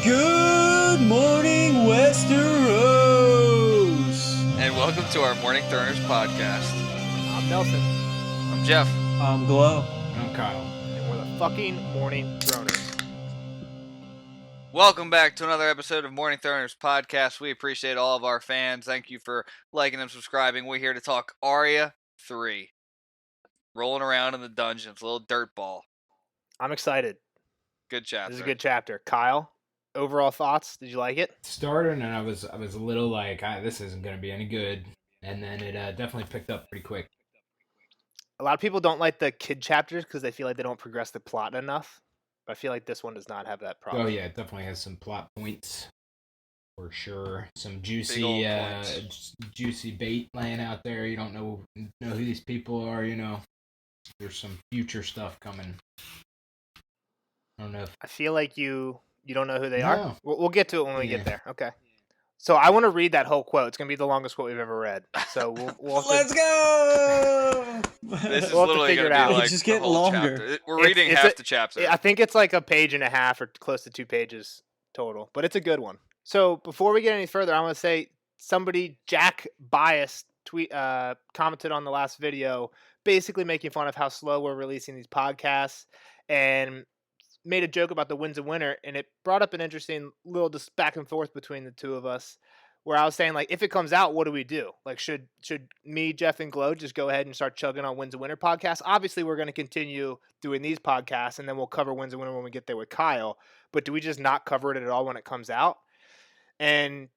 Good morning, Westeros! And welcome to our Morning Throners podcast. I'm Nelson. I'm Jeff. I'm Glow. I'm Kyle. And we're the fucking Morning Throners. Welcome back to another episode of Morning Throners podcast. We appreciate all of our fans. Thank you for liking and subscribing. We're here to talk Arya 3. Rolling around in the dungeons, a little dirt ball. I'm excited. Good chapter. This is a good chapter. Kyle, overall thoughts? Did you like it? Started and I was a little like, this isn't going to be any good. And then it definitely picked up pretty quick. A lot of people don't like the kid chapters because they feel like they don't progress the plot enough. But I feel like this one does not have that problem. Oh yeah, it definitely has some plot points for sure. Some juicy juicy bait laying out there. You don't know who these people are, you know. There's some future stuff coming. I don't know if... I feel like you don't know who they No. are. We'll get to it when we get there. Okay. So I want to read that whole quote. It's going to be the longest quote we've ever read. So we'll Let's go! This is We'll have to literally figure going it to out. be like It's just the getting whole longer. chapter. We're reading half the chapter. I think it's like a page and a half or close to 2 pages total, but it's a good one. So before we get any further, I want to say Jack Bias commented on the last video, basically making fun of how slow we're releasing these podcasts and made a joke about the Winds of Winter, and it brought up an interesting little just back and forth between the two of us, where I was saying, like, if it comes out, what do we do? Like, should me, Jeff, and Glow just go ahead and start chugging on Winds of Winter podcast? Obviously, we're going to continue doing these podcasts, and then we'll cover Winds of Winter when we get there with Kyle. But do we just not cover it at all when it comes out? And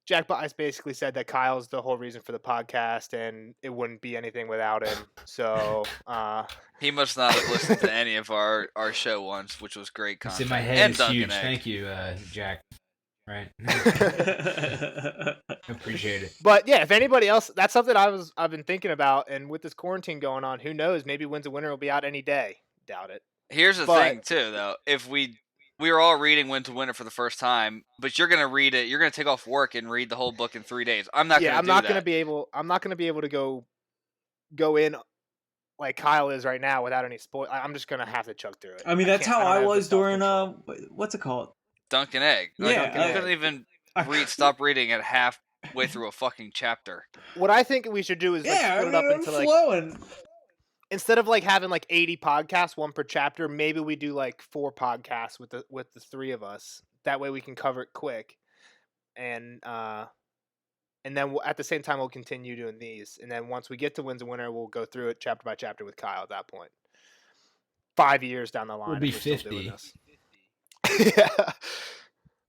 Jack Bias basically said that Kyle's the whole reason for the podcast, and it wouldn't be anything without him. So He must not have listened to any of our show once, which was great It's content. in my head. And It's Dunkin' huge. Egg. Thank you, Jack. Right. Appreciate it. But yeah, if anybody else, that's something I've been thinking about, and with this quarantine going on, who knows? Maybe Winds of Winter will be out any day. Doubt it. Here's the thing, too, though. If we were all reading Winds of Winter for the first time, but you're gonna read it. You're gonna take off work and read the whole book in 3 days. I'm not gonna do that. I'm not gonna be able to go in like Kyle is right now without any spoil. I'm just gonna have to chug through it. I mean, that's how don't I have the was during, self-control. what's it called? Dunkin' Egg. Like, Yeah, you couldn't even stop reading at halfway through a fucking chapter. What I think we should do is like, split it up into like, flowing. instead of like having like 80 podcasts, one per chapter, maybe we do like 4 podcasts with the 3 of us. That way we can cover it quick, and then at the same time we'll continue doing these. And then once we get to Winds of Winter, we'll go through it chapter by chapter with Kyle. At that point, 5 years down the line, We'll be if we're still doing 50. this. Yeah.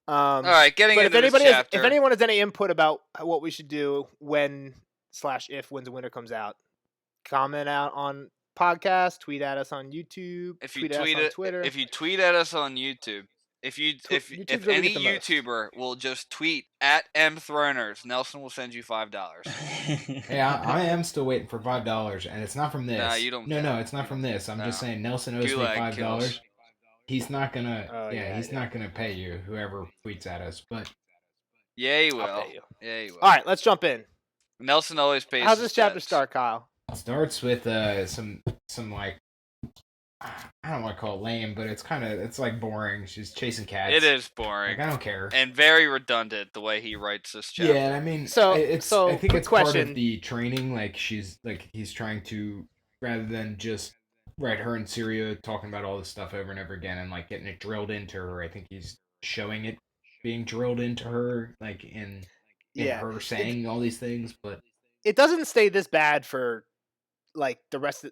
All right, getting But into this chapter. if anyone has any input about what we should do when/if Winds of Winter comes out, comment out on podcast, tweet at us on YouTube, if you tweet at us on Twitter. if you tweet at us on YouTube, if YouTube's where we any get the most. YouTuber will just tweet at mthroners, Nelson will send you $5. Hey, I am still waiting for $5, and it's not from this. Nah, you don't. No, it's not from this. I'm just saying Nelson owes me Gulag $5. kills. He's not gonna. Oh, he's not gonna pay you. Whoever tweets at us, but Yeah, he will. I'll pay you. Yeah, he will. All right, let's jump in. Nelson always pays. How's his this chapter debts. start, Kyle? it starts with some like, I don't want to call it lame, but it's like boring. She's chasing cats. It is boring Like, I don't care. and very redundant the way he writes this chapter. Yeah, I mean, So- I think quick it's part question. of the training. Like he's trying to, rather than just her and Syria talking about all this stuff over and over again and like getting it drilled into her. I think he's showing it being drilled into her, like in her saying all these things. But It doesn't stay this bad for like the rest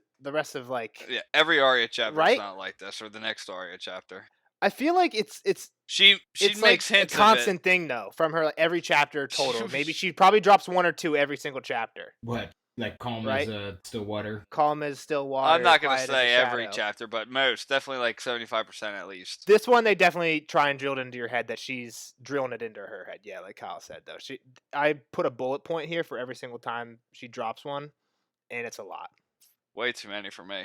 of like. Yeah, every Arya chapter Right? is not like this, or the next Arya chapter. I feel like it's She it's makes like hints a constant thing though from her, like, every chapter total. Maybe she probably drops 1 or 2 every single chapter. what, like calm Right? as still water. Calm as still of it. water. I'm not gonna quiet as say a every shadow. chapter, but most, definitely like 75% at least. This one they definitely try and drill it into your head that she's drilling it into her head. Yeah, like Kyle said though. I put a bullet point here for every single time she drops one, and it's a lot. Way too many for me.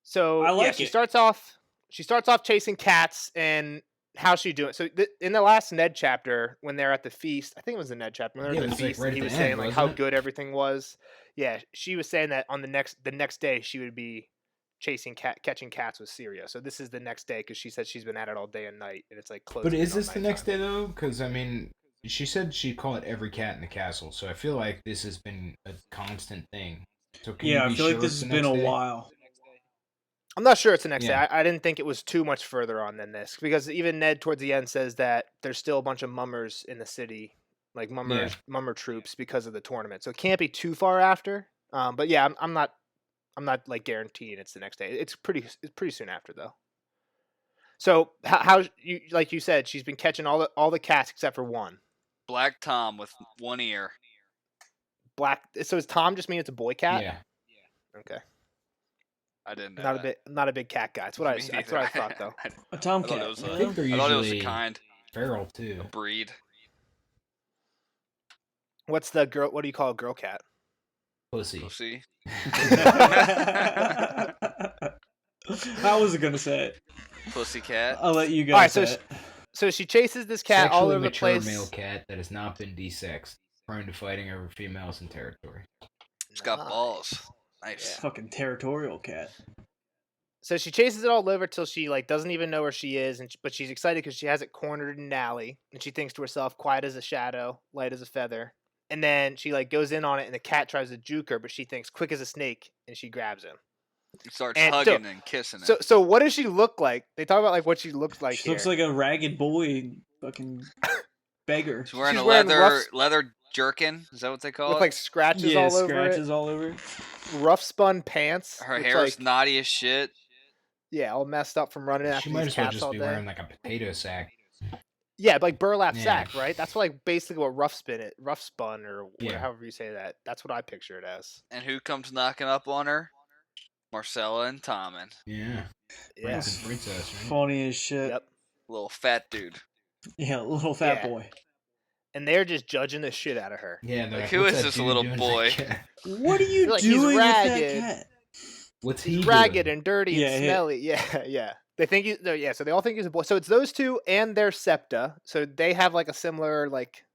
So I like she it. starts off chasing cats, and how's she doing? So in the last Ned chapter, when they're at the feast, I think it was the Ned chapter, when they're Yeah, at it the was, like, feast, right and at he the was end, saying like how wasn't it? good everything was. Yeah, she was saying that on the next day she would be catching cats with Syria. So this is the next day because she said she's been at it all day and night, and it's like close. But is this the next day though? Because I mean, she said she caught every cat in the castle, so I feel like this has been a constant thing. So yeah, I feel like this has been a while. I'm not sure it's the next day. I didn't think it was too much further on than this, because even Ned towards the end says that there's still a bunch of mummers in the city, like mummer troops, because of the tournament. So it can't be too far after. But yeah, I'm not like guaranteeing it's the next day. It's pretty soon after though. So how you, like you said, she's been catching all the cats except for one. Black Tom with one ear. Black. So does Tom just mean it's a boy cat? Yeah. Okay. I didn't know. Not a big cat guy. That's what I thought though. A tomcat. I think they're thought it was a usually kind, feral too. a breed. What's the girl? What do you call a girl cat? Pussy. Pussy. I wasn't gonna say it. Pussy cat. I'll let you guys say it. So she chases this cat all over the place. Sexually mature male cat that has not been desexed, prone to fighting over females in territory. It's got balls. Nice. Yeah. Fucking territorial cat. So she chases it all over till she like doesn't even know where she is, but she's excited because she has it cornered in an alley, and she thinks to herself, "Quiet as a shadow, light as a feather." And then she like goes in on it, and the cat tries to juke her, but she thinks quick as a snake, and she grabs him. He starts hugging and kissing it. So what does she look like? They talk about like what she looks like. She looks like a ragged boy, fucking beggar. She's wearing a leather jerkin. Is that what they call it? With like scratches all over it. Rough spun pants. Her hair is knotty as shit. Yeah, all messed up from running after these cats all day. She might as well just be wearing like a potato sack. Yeah, like burlap sack, right? That's like basically what rough spun or however you say that. That's what I picture it as. And who comes knocking up on her? Marcella and Tommen. Yeah. Yes. Princess, right? Funny as shit. Yep. Little fat dude. Yeah, little fat boy. And they're just judging the shit out of her. Yeah, like who is this little boy? What are you doing with that cat? What's he ragged doing? and dirty and smelly. Yeah. They think so they all think he's a boy. So it's those two and their septa. So they have like a similar like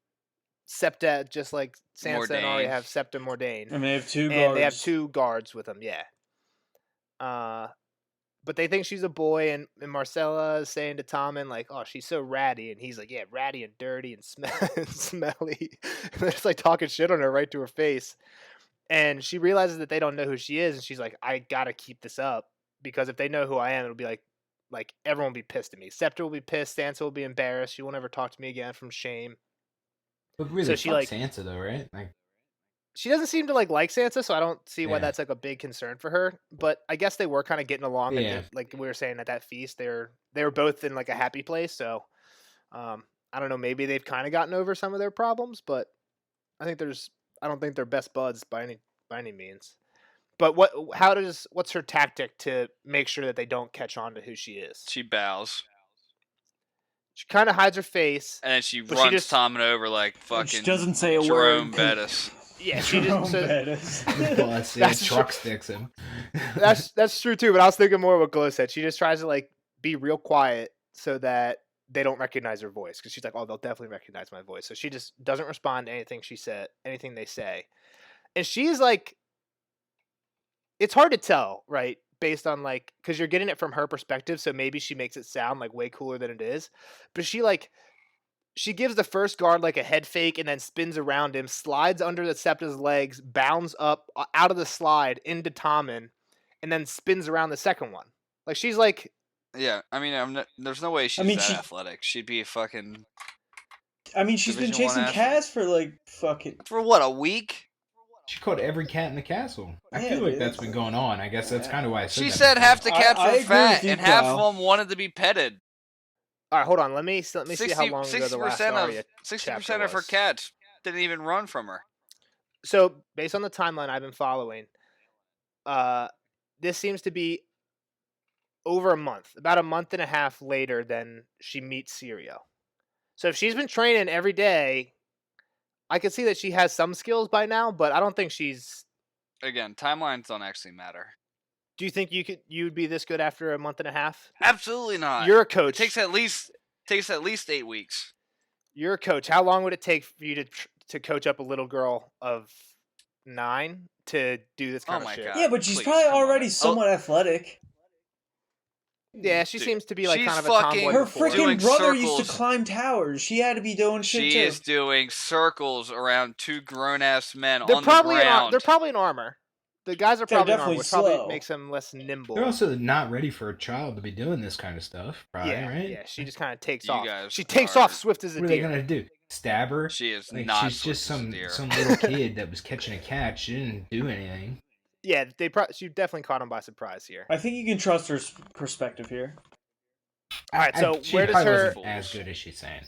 septa, just like Sansa and Arya have septa Mordain. And they have two guards. And they have two guards with them, yeah. But they think she's a boy, and Marcella is saying to Tommen, like, "Oh, she's so ratty," and he's like, "Yeah, ratty and dirty and smelly." And they're just like talking shit on her right to her face, and she realizes that they don't know who she is, and she's like, "I gotta keep this up because if they know who I am, it'll be like everyone will be pissed at me. Septa will be pissed, Sansa will be embarrassed, she won't ever talk to me again from shame." But really, so she like Sansa though, right? Like. She doesn't seem to like Sansa, so I don't see why that's like a big concern for her. But I guess they were kind of getting along. Yeah. Like we were saying at that feast, they were both in like a happy place. So I don't know. Maybe they've kind of gotten over some of their problems, but I don't think they're best buds by any means. But what's her tactic to make sure that they don't catch on to who she is? She bows. She kind of hides her face, and then she runs Tommen over like fucking. She doesn't say a Jerome word. Bettis. Yeah, she just that's truck sticks him. That's true too, but I was thinking more of what Glow said. She just tries to like be real quiet so that they don't recognize her voice, because she's like, "Oh, they'll definitely recognize my voice." So she just doesn't respond to anything they say, and she's like, it's hard to tell, right? Based on like, because you're getting it from her perspective, so maybe she makes it sound like way cooler than it is, but she gives the first guard like a head fake and then spins around him, slides under the Septa's legs, bounds up out of the slide into Tommen, and then spins around the second one. Like she's like, yeah. I mean, there's no way she's that athletic. She'd be a fucking. I mean, she's been chasing cats for like fucking. For what, a week? She caught every cat in the castle. I feel like that's been going on. I guess that's kind of why I said she that said before. half the cats were fat and half of them wanted to be petted. All right, hold on. Let me see how long ago the last Arya 60% of her cats didn't even run from her. So, based on the timeline I've been following, this seems to be over a month, about a month and a half later than she meets Syrio. So, if she's been training every day, I can see that she has some skills by now, but I don't think she's. Again, timelines don't actually matter. Do you think you'd be this good after a month and a half? Absolutely not. You're a coach. It takes at least 8 weeks. You're a coach. How long would it take for you to coach up a little girl of 9 to do this kind Oh of my shit. God. Yeah, but she's Please, probably come on, already man. somewhat athletic. Yeah, she Dude, seems to be like she's kind of a fucking tomboy. Her before. doing freaking brother used to circles. climb towers. She had to be doing shit She too. is doing circles around 2 grown-ass men They're on the probably ground. they're probably in armor. The guys are They're probably in armor, definitely which probably slow. makes them less nimble. They're also not ready for a child to be doing this kind of stuff, probably, yeah, right? yeah. She just kind of takes You off. guys She takes are- off swift as a What are they deer. gonna do? Stab her? She is Like not she's just swift as a deer. some little kid that was catching a cat. She didn't do anything. Yeah, she definitely caught him by surprise here. I think you can trust her perspective here. All right, so she where does probably her wasn't as good as she's saying?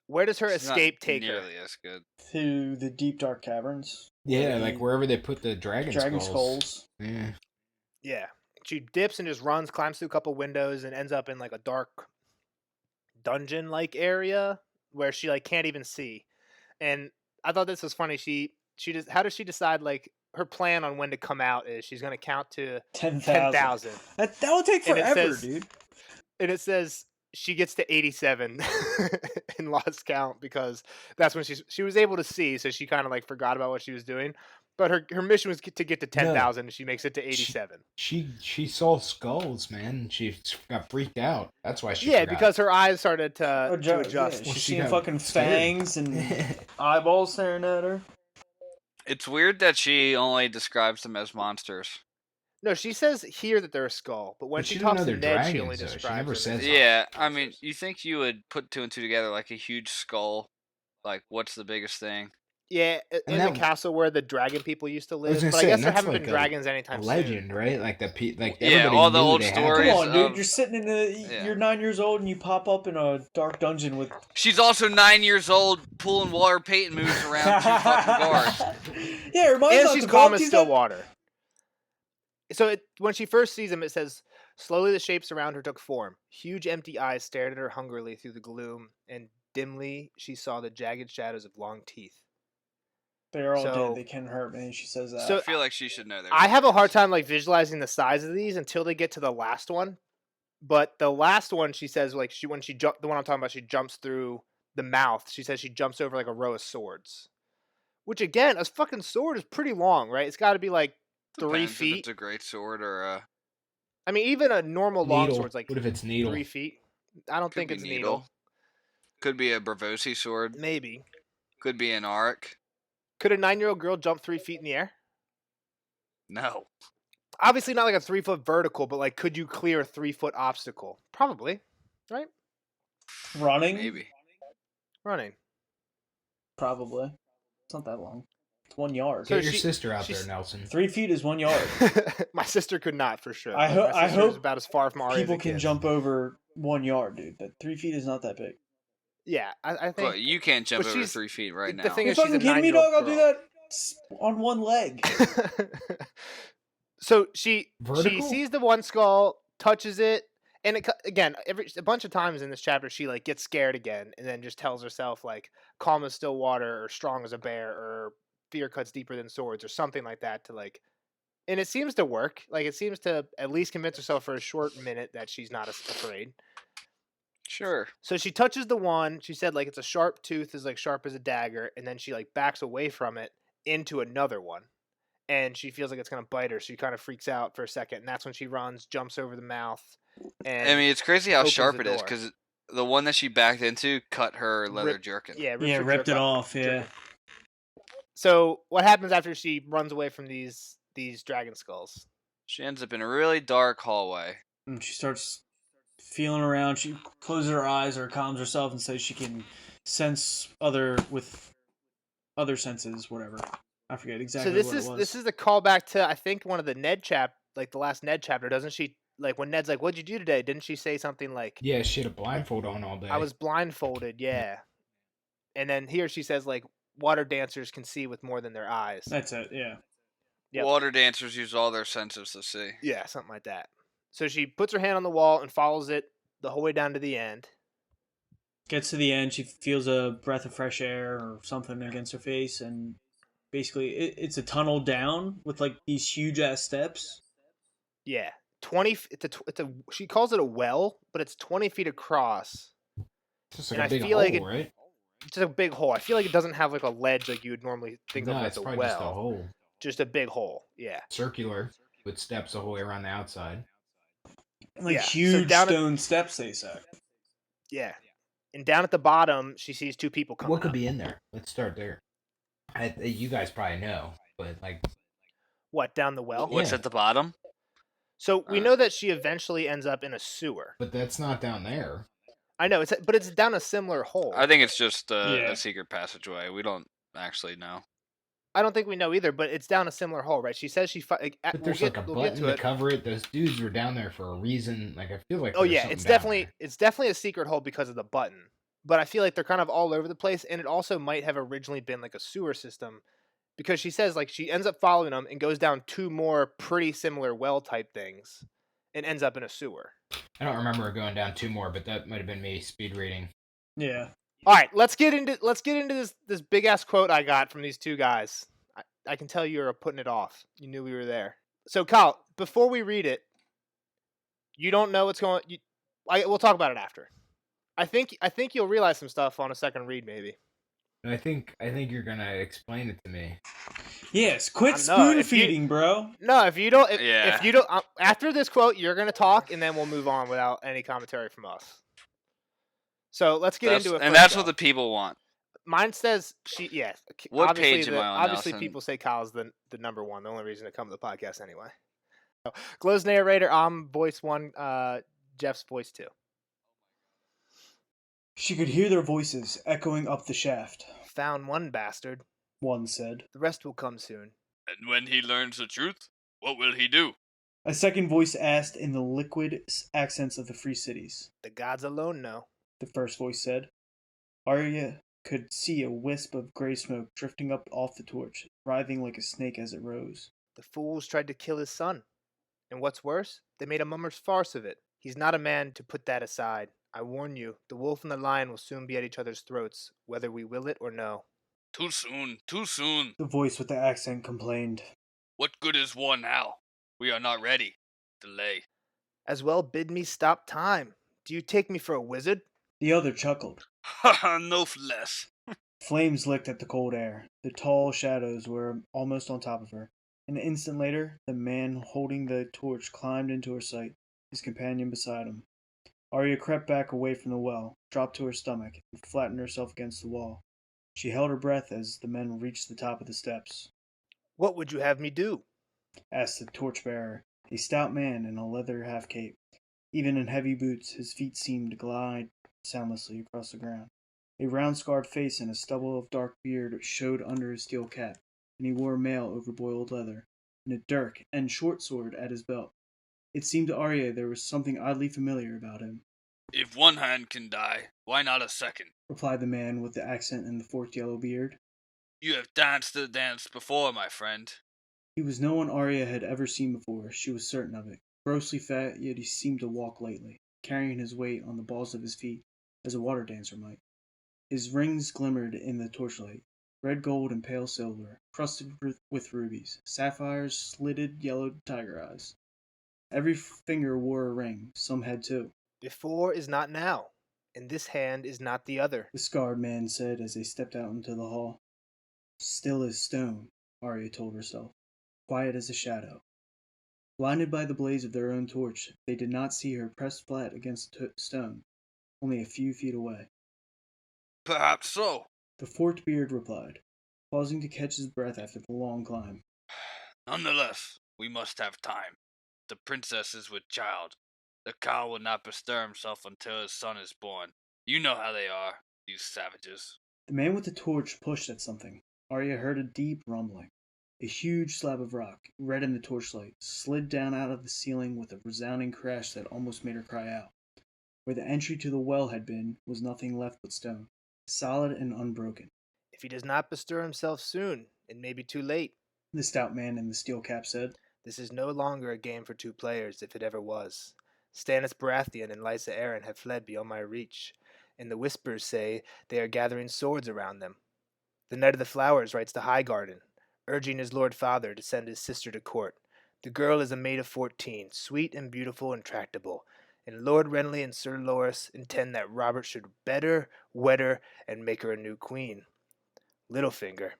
where does her She's not escape take her? nearly as good. To the deep dark caverns. Yeah, The like wherever they put the dragon skulls. Yeah. Yeah, she dips and just runs, climbs through a couple windows, and ends up in like a dark dungeon-like area where she like can't even see. And I thought this was funny. She just how does she decide like her plan on when to come out is she's gonna count to 10,000. That will take And it forever, says- dude. and it says she gets to 87 and lost count because that's when she was able to see, so she kind of like forgot about what she was doing. But her mission was to get to 10,000, and she makes it to 87. She saw skulls, man. She got freaked out. That's why she Yeah, forgot. because her eyes started to Yeah, adjust. she's she seeing got fucking scared. fangs and eyeballs staring at her. It's weird that she only describes them as monsters. No, she says here that they're a skull, but when But she she didn't talks know to they're Ned, she only dragons, though. She describes never them says as that. Yeah, I mean, you think you would put 2 and 2 together like a huge skull? Like, what's the biggest thing? Yeah, in that- the castle where the dragon people used to live. was gonna But I say, guess and there that's haven't like been a- dragons A anytime legend, right? Like Yeah, everybody all the knew old they had stories. Come on, dude. of- You're sitting in you're 9 years old and you pop up in a dark dungeon with She's also 9 years old, pulling water paint moves around 2 fucking guards. Yeah, it reminds And us she's of calm as Dalton. still water. So when she first sees him, it says, slowly the shapes around her took form. Huge empty eyes stared at her hungrily through the gloom, and dimly she saw the jagged shadows of long teeth. They're all So- dead. They can hurt me. She says that. So- I feel like she should know that. I have a hard time like visualizing the size of these until they get to the last one. But the last one, she says, like the one I'm talking about, she jumps through the mouth. She says she jumps over like a row of swords, which again, a fucking sword is pretty long, right? It's got to be like 3 Depends if feet. it's a great sword or a... I mean, even a normal Needle. longsword's like What if it's needle? 3 feet. I don't Could think be it's needle. needle. Could be a Bravosi sword. Maybe. Could be an arc. Could a 9-year-old girl jump 3 feet in the air? No. Obviously not like a 3-foot vertical, but like, could you clear a 3-foot obstacle? Probably. Running? Maybe. Running. Probably. It's not that long. It's 1 yard. So Get your she- sister out there, she's- Nelson. 3 feet is 1 yard. My sister could not for sure. I but ho- my I sister is hope about as far from Arya as People it can gets. jump over 1 yard, dude. That 3 feet is not that big. Yeah, I think. But you can't jump but over she's- 3 feet right the now. thing You is, she's a fucking kidding me, 9-year-old dog? I'll do girl. that on 1 leg. So she Vertical? sees the one skull, touches it, and again, a bunch of times in this chapter, she like gets scared again, and then just tells herself like calm as still water, or strong as a bear, or fear cuts deeper than swords, or something like that to like. And it seems to work. Like it seems to at least convince herself for a short minute that she's not afraid. Sure. So she touches the one. She said like it's a sharp tooth, is like sharp as a dagger, and then she like backs away from it into another one, and she feels like it's gonna bite her. She kind of freaks out for a second, and that's when she runs, jumps over the mouth, and I mean, it's crazy how opens sharp the it is door. because the one that she backed into cut her leather Rip- jerkin. yeah, Yeah, her ripped jerk it off. off, yeah. So what happens after she runs away from these dragon skulls? She ends up in a really dark hallway. And she starts feeling around. She closes her eyes or calms herself and says she can sense with other senses, whatever. I forget exactly So this what is it was. this is a callback to I think one of the Ned like the last Ned chapter, doesn't she? Like when Ned's like, "What'd you do today?" Didn't she say something like, Yeah, she had a blindfold on all day. I was blindfolded, yeah. And then here she says like water dancers can see with more than their eyes. That's it, yeah. Yep. Water dancers use all their senses to see. Yeah, something like that. So she puts her hand on the wall and follows it the whole way down to the end. Gets to the end, she feels a breath of fresh air or something against her face, and basically it's a tunnel down with like these huge ass steps. Yeah, 20. It's a. She calls it a well, but it's 20 feet across. It's just and like I a big feel hole, like it- right? It's just a big hole. I feel like it doesn't have like a ledge like you would normally think No, of it's as a probably just a well. hole. Just a big hole. Yeah. Circular with steps the whole way around the outside. Like Yeah, so huge down at- stone steps, they say. Yeah. And down at the bottom, she sees two people coming What could up. be in there? Let's start there. You guys probably know, but like, What, down the well? What's Yeah. at the bottom? So we know that she eventually ends up in a sewer. but that's not down there. I know, but it's down a similar hole. I think it's just Yeah. a secret passageway. We don't actually know. I don't think we know either, but it's down a similar hole, right? She says she. But there's like a button to cover it. Those dudes were down there for a reason. Like, I feel like. Oh there's yeah, something it's down definitely a secret hole because of the button. But I feel like they're kind of all over the place, and it also might have originally been like a sewer system, because she says like she ends up following them and goes down two more pretty similar well type things, and ends up in a sewer. I don't remember it going down 2 more, but that might have been me speed reading. Yeah. All right, let's get into this big ass quote I got from these two guys. I can tell you were putting it off. You knew we were there. So Kyle, before we read it, you don't know what's going. We'll talk about it after. I think you'll realize some stuff on a second read, maybe. And I think you're gonna explain it to me. Yes, quit No, spoon if you- feeding, bro. No, if you don't, Yeah. if you don't, after this quote, you're gonna talk, and then we'll move on without any commentary from us. So let's get into it. And first, that's what though. the people want. Mine says she. Yeah. What obviously page am I on, Obviously, Nelson? people say Kyle's the number one. The only reason to come to the podcast anyway. So, Glow's narrator. I'm voice 1. Jeff's voice 2. She could hear their voices echoing up the shaft. Found one bastard. One said. The rest will come soon. And when he learns the truth, what will he do? A second voice asked in the liquid accents of the free cities. The gods alone know. The first voice said. Arya could see a wisp of gray smoke drifting up off the torch, writhing like a snake as it rose. The fools tried to kill his son. And what's worse, they made a mummer's farce of it. He's not a man to put that aside. I warn you, the wolf and the lion will soon be at each other's throats, whether we will it or no. Too soon, too soon. The voice with the accent complained. What good is war now? We are not ready. Delay. As well bid me stop time. Do you take me for a wizard? The other chuckled. Haha, no less. Flames licked at the cold air. The tall shadows were almost on top of her. An instant later, the man holding the torch climbed into her sight, his companion beside him. Arya crept back away from the well, dropped to her stomach, and flattened herself against the wall. She held her breath as the men reached the top of the steps. What would you have me do? Asked the torchbearer, a stout man in a leather half-cape. Even in heavy boots, his feet seemed to glide soundlessly across the ground. A round-scarred face and a stubble of dark beard showed under his steel cap, and he wore mail over boiled leather, and a dirk and short sword at his belt. It seemed to Arya there was something oddly familiar about him. If one hand can die, why not a second? Replied the man with the accent and the forked yellow beard. You have danced the dance before, my friend. He was no one Arya had ever seen before, she was certain of it. Grossly fat, yet he seemed to walk lightly, carrying his weight on the balls of his feet, as a water dancer might. His rings glimmered in the torchlight, red gold and pale silver, crusted with rubies, sapphires, slitted yellow tiger eyes. Every finger wore a ring, some had 2. Before is not now, and this hand is not the other. The scarred man said as they stepped out into the hall. Still as stone, Arya told herself, quiet as a shadow. Blinded by the blaze of their own torch, they did not see her pressed flat against the stone, only a few feet away. Perhaps so. The forked beard replied, pausing to catch his breath after the long climb. Nonetheless, we must have time. The princess is with child. The cow will not bestir himself until his son is born. You know how they are, these savages. The man with the torch pushed at something. Arya heard a deep rumbling. A huge slab of rock, red in the torchlight, slid down out of the ceiling with a resounding crash that almost made her cry out. Where the entry to the well had been was nothing left but stone, solid and unbroken. If he does not bestir himself soon, it may be too late. The stout man in the steel cap said. This is no longer a game for 2 players, if it ever was. Stannis Baratheon and Lysa Arryn have fled beyond my reach, and the whispers say they are gathering swords around them. The Knight of the Flowers writes to Highgarden, urging his lord father to send his sister to court. The girl is a maid of 14, sweet and beautiful and tractable, and Lord Renly and Sir Loras intend that Robert should bed her, wed her, and make her a new queen. Littlefinger,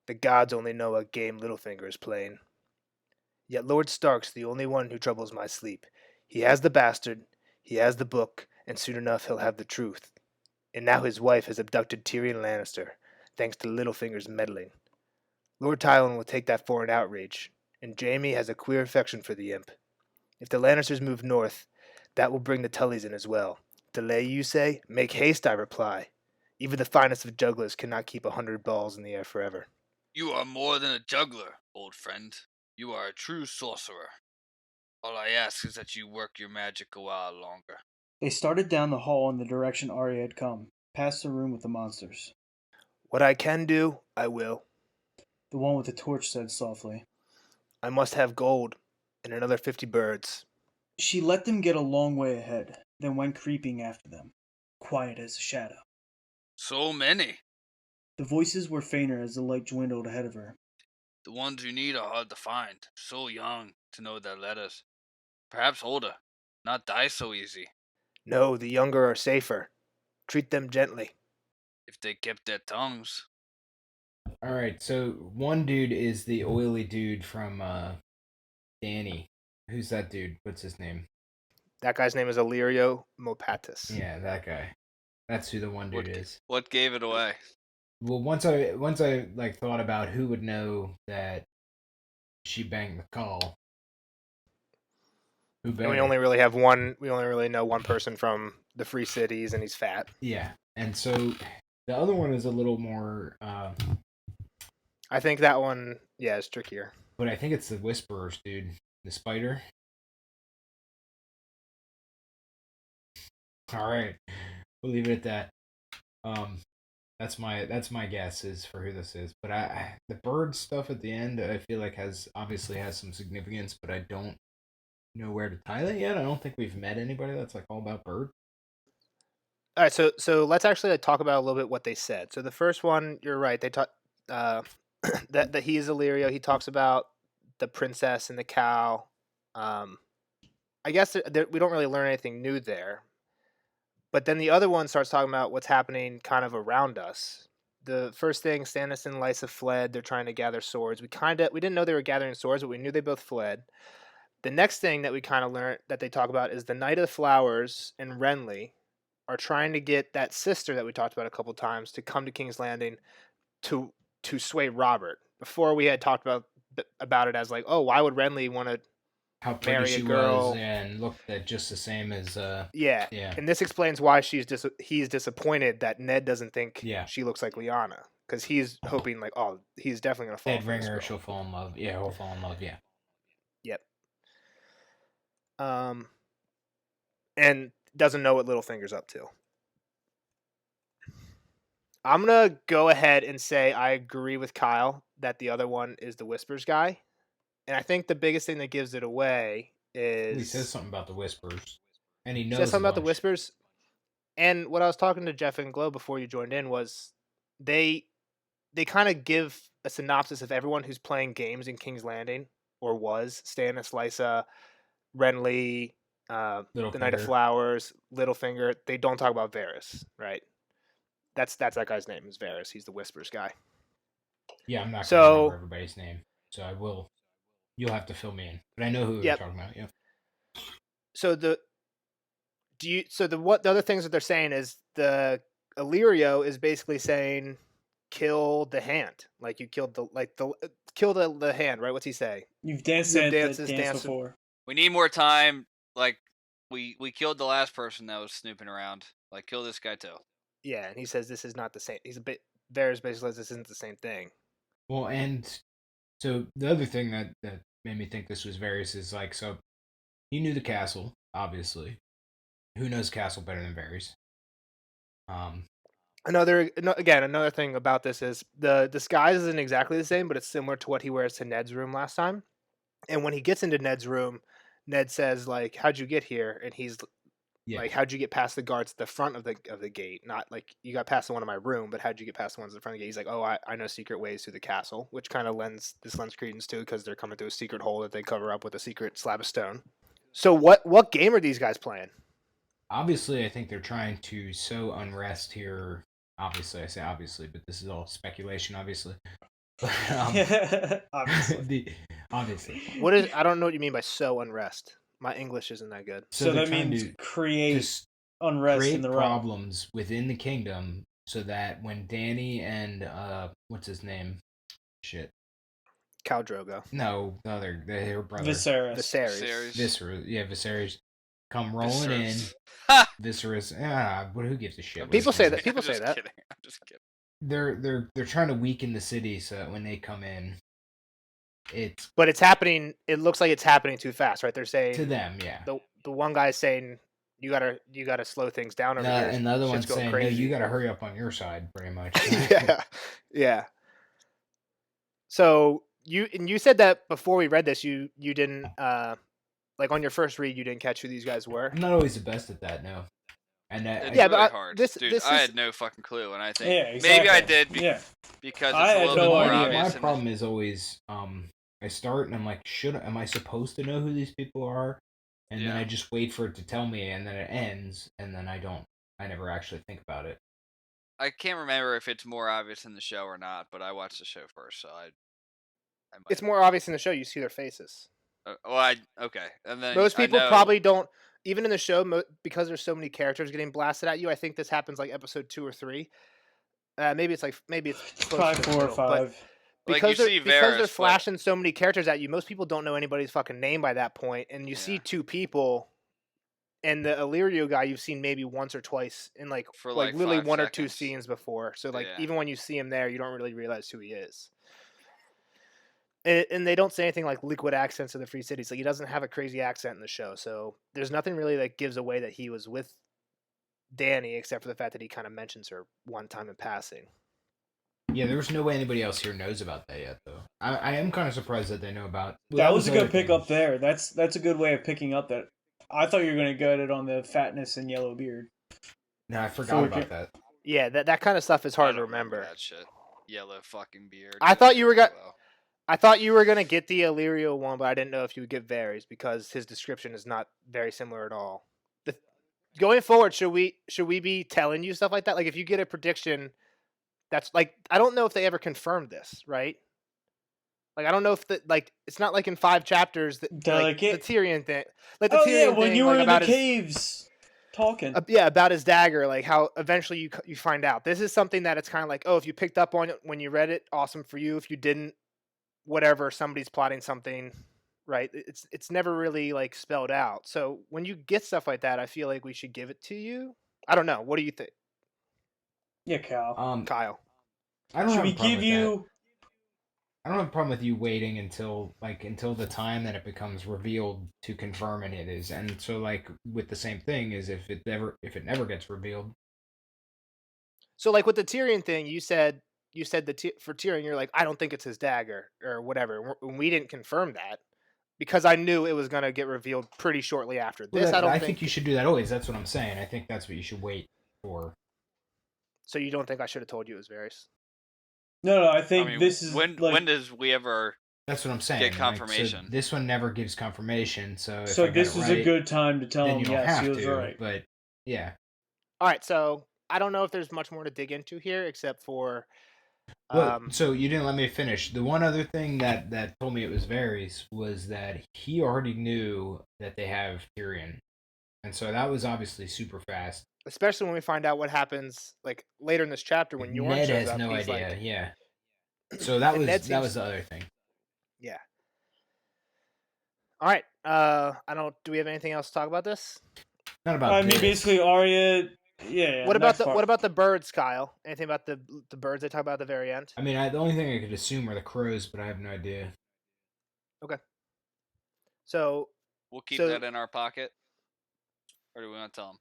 The gods only know what game Littlefinger is playing. Yet Lord Stark's the only one who troubles my sleep. He has the bastard, he has the book, and soon enough he'll have the truth. And now his wife has abducted Tyrion Lannister, thanks to Littlefinger's meddling. Lord Tywin will take that for an outrage, and Jaime has a queer affection for the imp. If the Lannisters move north, that will bring the Tullys in as well. Delay, you say? Make haste, I reply. Even the finest of jugglers cannot keep 100 balls in the air forever. You are more than a juggler, old friend. You are a true sorcerer. All I ask is that you work your magic a while longer. They started down the hall in the direction Arya had come, past the room with the monsters. What I can do, I will. The one with the torch said softly. I must have gold, and another 50 birds. She let them get a long way ahead, then went creeping after them, quiet as a shadow. So many. The voices were fainter as the light dwindled ahead of her. The ones you need are hard to find. So young to know their letters. Perhaps older. Not die so easy. No, the younger are safer. Treat them gently. If they kept their tongues. All right, so one dude is the oily dude from Danny. Who's that dude? What's his name? That guy's name is Illyrio Mopatis. Yeah, that guy. That's who the one dude is. What gave it away? Well, once I like thought about who would know that she banged the call. Who And better? we only really have one. We only really know one person from the Free Cities, and he's fat. Yeah, and so the other one is a little more. I think that one, yeah, is trickier. But I think it's the Whisperers, dude. The spider. All right, we'll leave it at that. That's my guess is for who this is. But the bird stuff at the end, I feel like obviously has some significance, but I don't know where to tie that yet. I don't think we've met anybody that's like all about bird. All right, so let's actually talk about a little bit what they said. So the first one, you're right. They talk that he is Illyrio. He talks about the princess and the cow. I guess we don't really learn anything new there. But then the other one starts talking about what's happening kind of around us. The first thing, Stannis and Lysa fled. They're trying to gather swords. We didn't know they were gathering swords, but we knew they both fled. The next thing that we kind of learned that they talk about is the Knight of the Flowers and Renly are trying to get that sister that we talked about a couple times to come to King's Landing to sway Robert. Before we had talked about it as like, oh, why would Renly want to How pretty marry she a girl was and looked at just the same as yeah. And this explains why he's disappointed that Ned doesn't think she looks like Lyanna, because he's hoping like, oh, he's definitely gonna fall. Ned Ringer, she'll fall in love. Yeah, he'll fall in love. Yeah. Yep. And doesn't know what Littlefinger's up to. I'm gonna go ahead and say I agree with Kyle that the other one is the Whispers guy. And I think the biggest thing that gives it away is he says something about the Whispers, and he knows says something about the bunch. Whispers. And what I was talking to Jeff and Glow before you joined in was they kind of give a synopsis of everyone who's playing games in King's Landing or was Stannis, Lysa, Renly, the Knight of Flowers, Littlefinger. They don't talk about Varys, right? That's that guy's name is Varys. He's the Whispers guy. Yeah, I'm not gonna remember everybody's name, so I will. You'll have to fill me in, but I know who you're talking about. Yeah. So the other things that they're saying is the Illyrio is basically saying kill the hand, like you killed kill the hand, right? What's he say? You've danced this dance before. We need more time. Like we killed the last person that was snooping around. Like kill this guy too. Yeah, and he says this is not the same. Varys basically says this isn't the same thing. Well, and so the other thing that made me think this was Varys is like, so he knew the castle, obviously. Who knows castle better than Varys? Another thing about this is the disguise isn't exactly the same, but it's similar to what he wears to Ned's room last time. And when he gets into Ned's room, Ned says like, "How'd you get here?" And he's like, "How'd you get past the guards at the front of the gate? Not like you got past the one in my room, but how'd you get past the ones in the front of the gate?" He's like, "Oh, I know secret ways through the castle," which kind of lends credence to because they're coming through a secret hole that they cover up with a secret slab of stone. So what game are these guys playing? Obviously, I think they're trying to sow unrest here. Obviously, I say obviously, but this is all speculation, obviously. Obviously. Obviously. What is? I don't know what you mean by sow unrest. My English isn't that good. So they're that trying means to create just unrest in create the realm. problems within the kingdom so that when Danny and what's his name? Shit. Khal Drogo. No, the other their brother. Viserys. Viserys. Yeah, Viserys come rolling in. Viserys. But who gives a shit? People what say his that. name is. People say that. Kidding. I'm just kidding. They're trying to weaken the city so that when they come in, it's But it's happening. It looks like it's happening too fast, right? They're saying to them, yeah. The one guy's saying you gotta slow things down over here. And the other one's Shit's going saying, no, crazy. you gotta hurry up on your side, pretty much. yeah. So you said that before we read this, you didn't like on your first read you didn't catch who these guys were. I'm not always the best at that, no. And It's yeah, really but hard. this I is had no fucking clue, and I think exactly. maybe I did because it's I a had little no bit more idea. obvious. My problem is always I start and I'm like, am I supposed to know who these people are? And then I just wait for it to tell me, and then it ends, and then I never actually think about it. I can't remember if it's more obvious in the show or not, but I watched the show first, so I might. It's more obvious in the show. You see their faces. Okay, and then Most people probably don't. Even in the show, because there's so many characters getting blasted at you, I think this happens like episode 2 or 3. Maybe it's probably 4 or 5. Because they're flashing so many characters at you, most people don't know anybody's fucking name by that point, and you see 2 people, and the Illyrio guy you've seen maybe once or twice in like literally 1 or 2 scenes before. So even when you see him there, you don't really realize who he is. And they don't say anything like liquid accents of the Free Cities. Like he doesn't have a crazy accent in the show, so there's nothing really that gives away that he was with Danny, except for the fact that he kind of mentions her one time in passing. Yeah, there's no way anybody else here knows about that yet, though. I am kind of surprised that they know about. That was a good pick up there. That's a good way of picking up that. I thought you were going to get it on the fatness and yellow beard. No, I forgot about that. Yeah, that kind of stuff is hard to remember. That shit. Yellow fucking beard. I thought you were gonna get the Illyrio one, but I didn't know if you would get Varys because his description is not very similar at all. Going forward, should we be telling you stuff like that? Like if you get a prediction, that's like I don't know if they ever confirmed this, right? Like I don't know if it's not like in 5 chapters that the Tyrion thing, like the Tyrion thing, when you were in the caves talking, about his dagger, like how eventually you find out. This is something that it's kind of like, oh, if you picked up on it when you read it, awesome for you. If you didn't, whatever, somebody's plotting something, right? It's never really like spelled out. So when you get stuff like that, I feel like we should give it to you. I don't know. What do you think? Yeah, Kyle. I don't Should have we a problem give with you? That. I don't have a problem with you waiting until the time that it becomes revealed to confirm and it is. And so like with the same thing is if it never gets revealed. So like with the Tyrion thing, you said for Tyrion, you're like, I don't think it's his dagger or whatever. We didn't confirm that because I knew it was going to get revealed pretty shortly after this. I think you should do that always. That's what I'm saying. I think that's what you should wait for. So you don't think I should have told you it was Varys? No, I think this is when does we ever? That's what I'm saying. Get confirmation. So this one never gives confirmation. So this was a good time to tell him. Yes, he was right. But yeah. All right. So I don't know if there's much more to dig into here, except for. So you didn't let me finish. The one other thing that told me it was Varys was that he already knew that they have Tyrion, and so that was obviously super fast. Especially when we find out what happens like later in this chapter when Yorn Ned shows has up. no He's idea. like, yeah. So that was the other thing. Yeah. All right. Do we have anything else to talk about this? Not about. Basically Arya. Yeah. What about the birds, Kyle? Anything about the birds they talk about at the very end? I mean, the only thing I could assume are the crows, but I have no idea. Okay. So we'll keep that in our pocket, or do we want to tell them?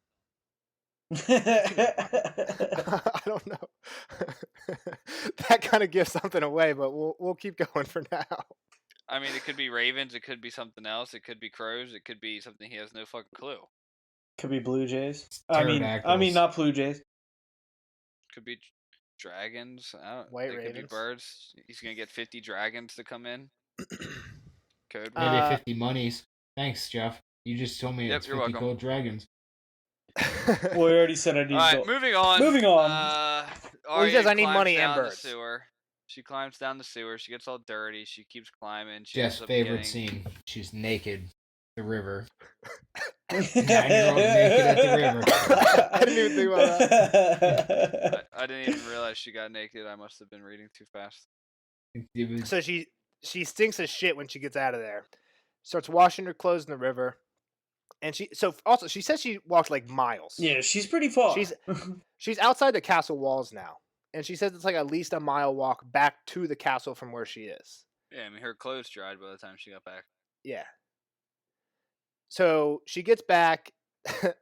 I don't know. That kind of gives something away, but we'll keep going for now. I mean, it could be ravens, it could be something else, it could be crows, it could be something he has no fucking clue. Could be blue jays. I mean, not blue jays. Could be dragons. White ravens. Could be birds. He's gonna get 50 dragons to come in. Code. Maybe 50 monies. Thanks, Jeff. You just told me it's 50 gold dragons. Well, we already said I need. All right, moving on. Moving on. He says I need money and birds. She climbs down the sewer. She gets all dirty. She keeps climbing. She Jeff's ends up favorite getting... scene. She's naked. The river. 9-year-old naked at the river. I didn't even think about that. I didn't even realize she got naked. I must have been reading too fast. It was, So she stinks as shit when she gets out of there. Starts washing her clothes in the river. And she says she walked like miles. Yeah, she's pretty far. She's outside the castle walls now. And she says it's like at least a mile walk back to the castle from where she is. Yeah, I mean, her clothes dried by the time she got back. Yeah. So she gets back.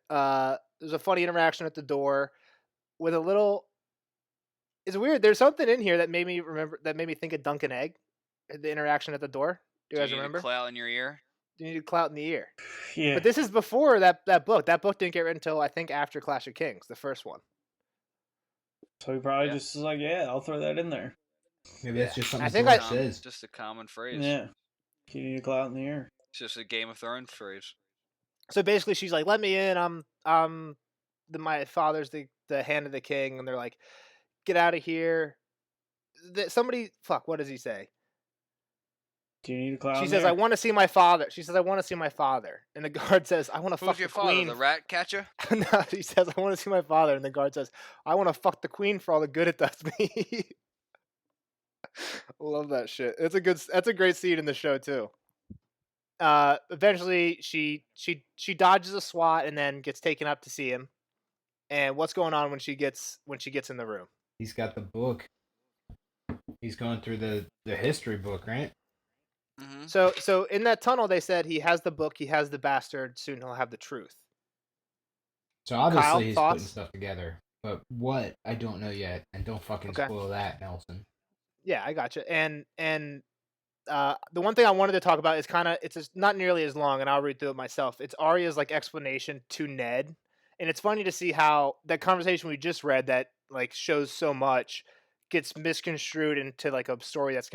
There's a funny interaction at the door with a little. It's weird. There's something in here that made me think of Dunk and Egg. The interaction at the door. Do you guys remember? Clout in your ear? You need clout in the ear. Yeah. But this is before that book. That book didn't get written until I think after Clash of Kings, the first one. So he probably just is like, yeah, I'll throw that in there. maybe that's just something I think George says. Just a common phrase. Yeah. You need a clout in the air. It's just a Game of Thrones phrase. So basically, she's like, "Let me in. My father's the hand of the king," and they're like, "Get out of here." What does he say? Do you need a clout? She says, "I want to see my father." She says, "I want to see my father," and the guard says, "I want to fuck Who's your the father? queen." The rat catcher? No, she says, "I want to see my father," and the guard says, "I want to fuck the queen for all the good it does me." Love that shit. That's a great scene in the show too. Eventually she dodges a SWAT and then gets taken up to see him. And what's going on when she gets in the room? He's got the book. He's going through the history book, right? Mm-hmm. So in that tunnel, they said he has the book, he has the bastard. Soon he'll have the truth. So obviously Kyle, he's thoughts? putting stuff together, but what I don't know yet, and don't fucking spoil that, Nelson. Yeah, I gotcha. And the one thing I wanted to talk about is it's not nearly as long, and I'll read through it myself. It's Arya's like explanation to Ned, and it's funny to see how that conversation we just read that like shows so much gets misconstrued into like a story that's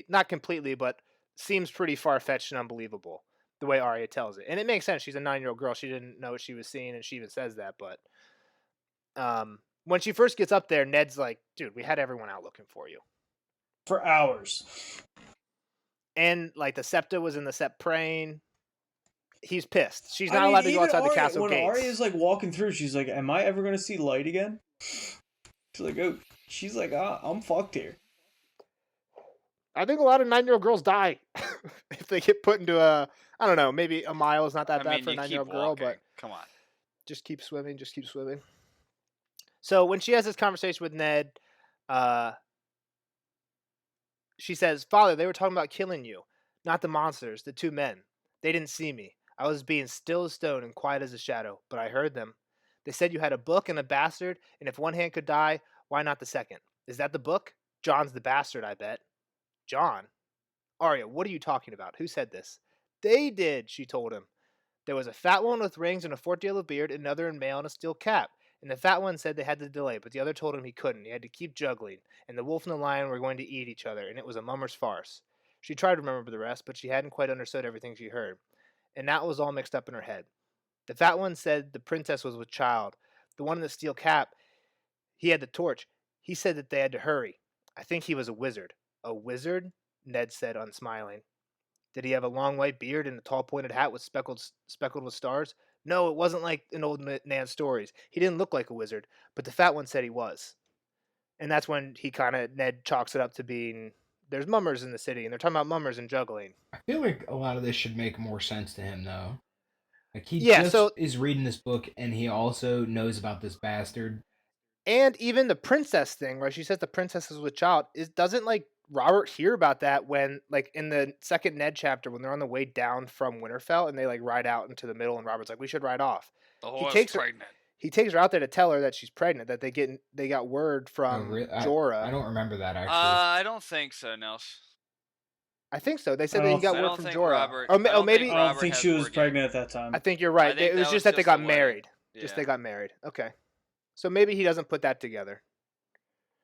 not completely, but seems pretty far-fetched and unbelievable the way Arya tells it. And it makes sense. She's a 9-year-old girl. She didn't know what she was seeing, and she even says that. But when she first gets up there, Ned's like, "Dude, we had everyone out looking for you for hours." And like the Septa was in the Sept praying. He's pissed. She's not allowed to go outside the castle when gates. When Arya's like walking through, she's like, "Am I ever going to see light again?" She's like, "Oh," she's like, "I'm fucked here." I think a lot of 9-year-old girls die if they get put into I don't know, maybe a mile is not that bad for a 9-year-old girl, but come on, just keep swimming. So when she has this conversation with Ned, she says, "Father, they were talking about killing you, not the monsters, the two men. They didn't see me. I was being still as stone and quiet as a shadow, but I heard them. They said you had a book and a bastard, and if one hand could die, why not the second? Is that the book? John's the bastard, I bet." John? Arya, what are you talking about? Who said this? They did, she told him. There was a fat one with rings and a forktail of beard, another in mail and a steel cap. And the fat one said they had to delay, but the other told him he couldn't. He had to keep juggling. And the wolf and the lion were going to eat each other, and it was a mummer's farce. She tried to remember the rest, but she hadn't quite understood everything she heard. And that was all mixed up in her head. The fat one said the princess was with child. The one in the steel cap, he had the torch. He said that they had to hurry. I think he was a wizard. A wizard? Ned said, unsmiling. Did he have a long white beard and a tall pointed hat with speckled with stars? No, it wasn't like in old Nan's stories. He didn't look like a wizard, but the fat one said he was. And that's when Ned chalks it up to being, there's mummers in the city, and they're talking about mummers and juggling. I feel like a lot of this should make more sense to him, though. Like, he is reading this book, and he also knows about this bastard. And even the princess thing, where she says the princess is with child, doesn't, like, Robert hear about that when, like, in the second Ned chapter, when they're on the way down from Winterfell, and they, like, ride out into the middle, and Robert's like, we should ride off. The horse is pregnant. He takes her out there to tell her that she's pregnant, that they got word from Jorah. I don't remember that, actually. I don't think so, Nels. I think so. They said that he got word from Jorah. Maybe I don't think she was pregnant at that time. I think you're right. It was just that they got married. Yeah. They got married. Okay. So maybe he doesn't put that together.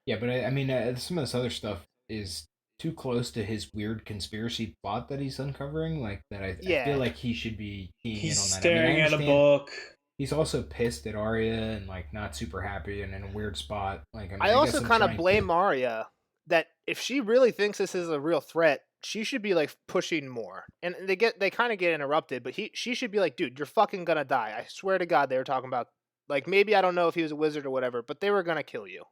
Yeah, but I mean, some of this other stuff is too close to his weird conspiracy plot that he's uncovering. Like that, I feel like he should be keying in on that. He's staring at a book. He's also pissed at Arya and like not super happy and in a weird spot. Like I also kind of blame Arya that if she really thinks this is a real threat, she should be like pushing more. And they kind of get interrupted, but she should be like, dude, you're fucking gonna die. I swear to God, they were talking about like maybe I don't know if he was a wizard or whatever, but they were gonna kill you.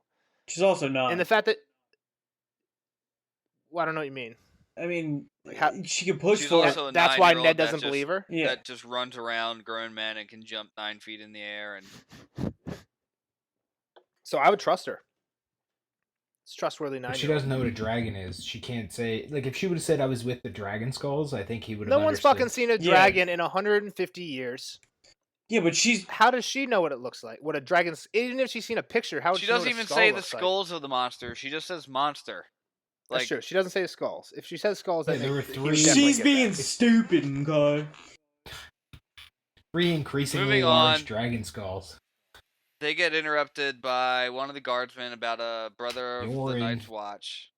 She's also not. And the fact that I don't know what you mean. I mean, Like she can push She's for also it. a That's why 9-year-old Ned that doesn't just- believe her. Yeah. That just runs around grown men and can jump 9 feet in the air. And So I would trust her. It's trustworthy 9. But she doesn't know what a dragon is. She can't say, like, if she would have said I was with the dragon skulls, I think he would have No one's understood. fucking seen a Yeah. dragon in 150 years. Yeah, but she's How does she know what it looks like? What a dragon's... Even if she's seen a picture, how would she she know doesn't what a even skull say the looks like? skulls of the monster. She just says monster. That's Like, true. She doesn't say the skulls. If she says skulls, Yeah, then there were he would three- definitely she's get being that. stupid, okay? 3 increasingly Moving large on. dragon skulls. they get interrupted by one of the guardsmen about a brother of the Yorin. Night's Watch.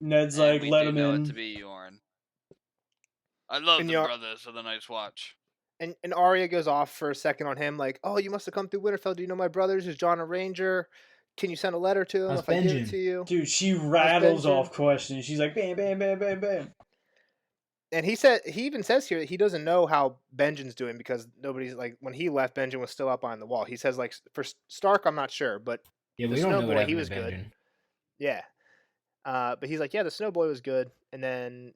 Ned's And like, we let do him know in. it to be Yorin. I love And the Yor- brothers of the Night's Watch. And Arya goes off for a second on him, like, "Oh, you must have come through Winterfell. Do you know my brothers? Is John a ranger? Can you send a letter to him How's if I give it Benjen? to you?" Dude, she rattles Benjen? off questions. She's like, bam, bam, bam, bam, bam. And he even says here that he doesn't know how Benjen's doing because nobody's like when he left, Benjen was still up on the wall. He says like for Stark, I'm not sure, but Yeah, The we don't know Snow what Boy, happened he to was good. Benjen. yeah. But he's like, yeah, the Snow Boy was good. And then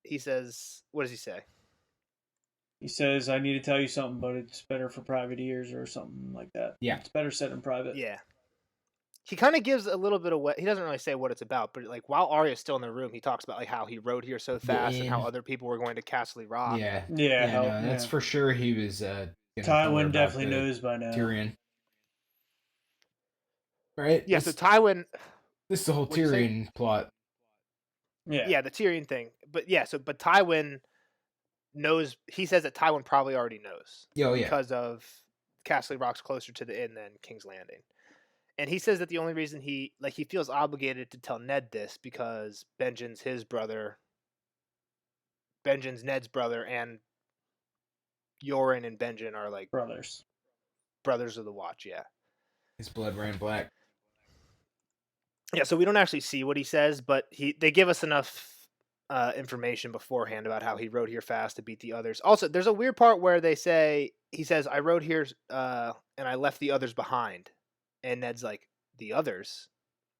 he says, what does he say? He says, I need to tell you something, but it's better for private ears or something like that. Yeah. It's better said in private. Yeah. He kind of gives a little bit of what he doesn't really say what it's about, but like while Arya's still in the room, he talks about like how he rode here so fast and how inn. other people were going to Castle Rock. Yeah. Yeah, Yeah, hell, no, that's yeah. for sure he was gonna tell her Tywin about definitely the knows by now. Tyrion. Right? Yeah, so This, Tywin, this is the whole what'd you say? Tyrion plot. Yeah. the Tyrion thing. But but Tywin knows. He says that Tywin probably already knows Oh, yeah. because of Castle Rock's closer to the inn than King's Landing. And he says that the only reason he feels obligated to tell Ned this because Benjen's his brother. Benjen's Ned's brother, and Yoren and Benjen are like Brothers. brothers of the Watch. Yeah. His blood ran black. Yeah, so we don't actually see what he says, but they give us enough information beforehand about how he rode here fast to beat the others. Also, there's a weird part where he says, I rode here and I left the others behind. And Ned's like, the others?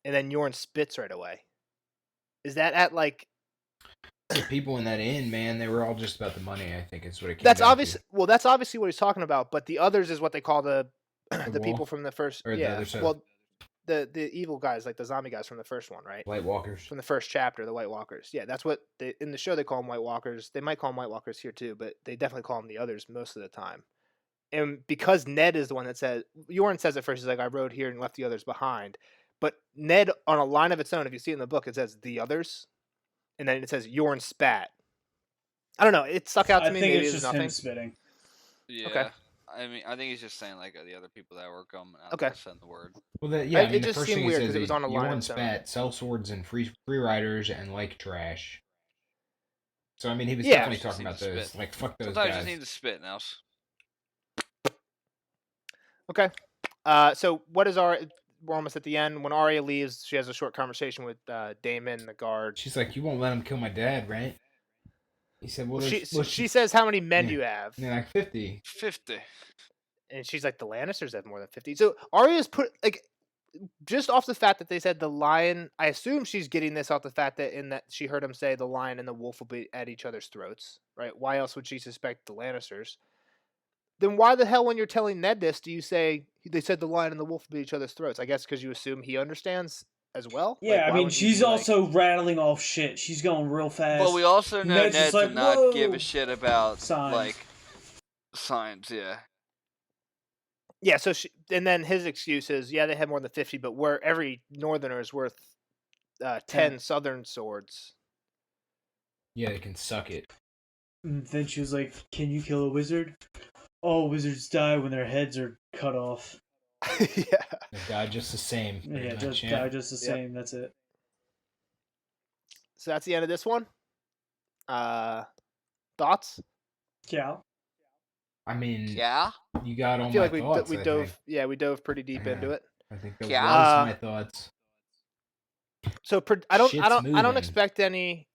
And then Yorn spits right away. Is that at like... The people in that inn, man, they were all just about the money, I think is what it came That's down obvious. to. Well, that's obviously what he's talking about, but the others is what they call the The people wall? from the first... Or the yeah, other side? well, the evil guys, like the zombie guys from the first one, right? White Walkers. From the first chapter, the White Walkers. Yeah, that's what in the show they call them White Walkers. They might call them White Walkers here too, but they definitely call them the others most of the time. And because Ned is the one that says, Yoren says at first, he's like, I rode here and left the others behind. But Ned, on a line of its own, if you see it in the book, it says the others, and then it says Yoren spat. I don't know. It stuck out to I me. think Maybe it's it's just nothing. him spitting. Yeah. Okay. I mean, I think he's just saying like the other people that were coming out Okay. to send the word. Well, yeah, I mean, It the just first seemed thing he weird says 'cause it was is, on a line of Yorn its own. spat, sell swords and free riders and like trash. So, I mean, he was Yeah. definitely Just talking need about to those. spit. Like, fuck those Sometimes you guys. just need to spit, Nels. Okay. So what is we're almost at the end. When Arya leaves, she has a short conversation with Daemon, the guard. She's like, you won't let him kill my dad, right? He said, well, She says, how many men Yeah. do you have? they're like 50. 50. And she's like, the Lannisters have more than 50. So Arya's put, like, just off the fact that they said the lion, I assume she's getting this off the fact that she heard him say the lion and the wolf will be at each other's throats, right? Why else would she suspect the Lannisters? Then why the hell, when you're telling Ned this, do you say they said the lion and the wolf will be at each other's throats? I guess because you assume he understands as well? Yeah, Like, I why mean, would you she's be like- also rattling off shit. She's going real fast. Well, we also know Ned's Ned just like, did not give "Whoa." a shit about Signs. like signs. Yeah. Yeah, so and then his excuse is, yeah, they have more than 50, but every northerner is worth 10 southern swords. Yeah, they can suck it. And then she was like, can you kill a wizard? All wizards die when their heads are cut off. Yeah. They die just the same. Yeah, pretty much, just yeah. die just the Yep. same. That's it. So that's the end of this one. Thoughts? Yeah. I mean, Yeah. you got all I feel my like thoughts, we I dove. think. Yeah, we dove pretty deep Yeah. into it. I think those Yeah. were my thoughts. So I don't moving. expect any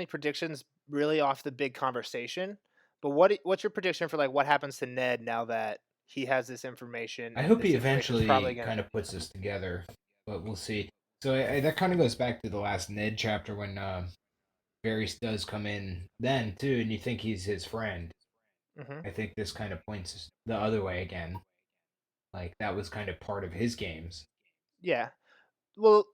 predictions really off the big conversation. But what's your prediction for like what happens to Ned now that he has this information? I And hope this he information's eventually probably gonna... kind of puts this together, but we'll see. So that kind of goes back to the last Ned chapter when Varys does come in then too, and you think he's his friend. Mhm. I think this kind of points the other way again. Like that was kind of part of his games. Yeah. Well,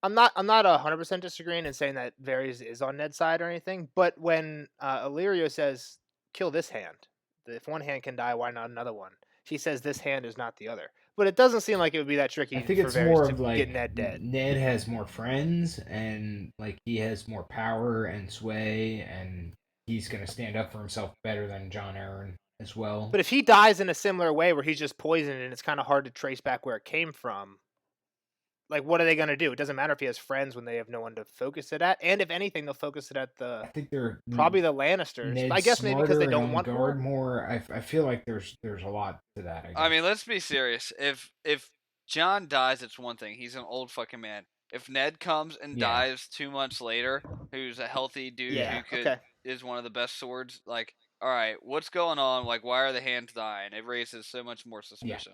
I'm not 100% disagreeing and saying that Varys is on Ned's side or anything. But when Illyrio says, "Kill this hand," if one hand can die, why not another one? He says this hand is not the other. But it doesn't seem like it would be that I tricky think for it's Varys more to of like get Ned dead. Ned has more friends and like he has more power and sway, and he's gonna stand up for himself better than Jon Arryn as well. But if he dies in a similar way where he's just poisoned and it's kind of hard to trace back where it came from, like what are they going to do? It doesn't matter if he has friends when they have no one to focus it at. And if anything, they'll focus it at I think they're probably the Lannisters. Ned's I guess maybe because they smarter don't and want on war. guard more. I feel like there's a lot to that. I guess. I mean, let's be serious. If John dies, it's one thing. He's an old fucking man. If Ned comes and Yeah. dies 2 months later, who's a healthy dude Yeah, who could okay. is one of the best swords, like, all right, what's going on? Like, why are the hands dying? It raises so much more suspicion.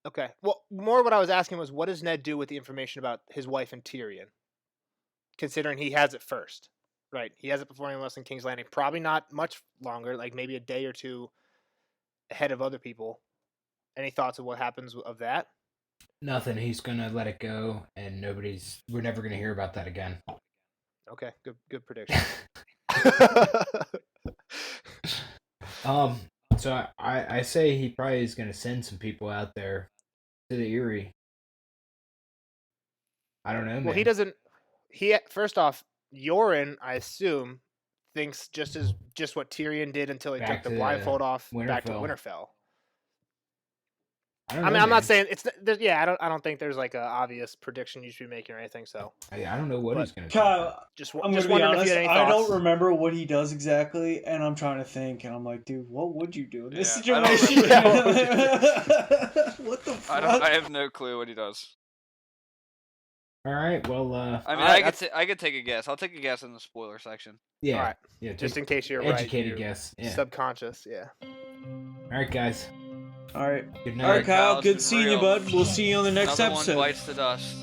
Okay. Well, more what I was asking was, what does Ned do with the information about his wife and Tyrion? Considering he has it first, right? He has it before anyone else in King's Landing. Probably not much longer, like maybe a day or two ahead of other people. Any thoughts of what happens of that? Nothing. He's gonna let it go, and we're never gonna hear about that again. Okay, good prediction. So I say he probably is gonna send some people out there to the Eyrie. I don't know, man. Well, he doesn't. First off, Yoren, I assume, thinks just what Tyrion did until he Back took the to blindfold off back to Winterfell. Winterfell. I don't I know, mean, I'm man. not saying it's. Yeah, I don't think there's like an obvious prediction you should be making or anything. So I don't know what But- he's gonna do. Kyle, just I'm just gonna be wondering if honest. you had any I thoughts. don't remember what he does exactly, and I'm trying to think, and I'm like, dude, what would you do in this Yeah, I don't situation? remember What the fuck? I have no clue what he does. All right. Well, I mean, Alright, I could take a guess. I'll take a guess in the spoiler section. yeah, All right. yeah. Just in case you're educated right, guess. Yeah. subconscious. Yeah. All right, guys. All right, Good all night. right, Kyle. Kyle, Good it's seeing you, real. bud. We'll see you on the next Another episode. one bites the dust.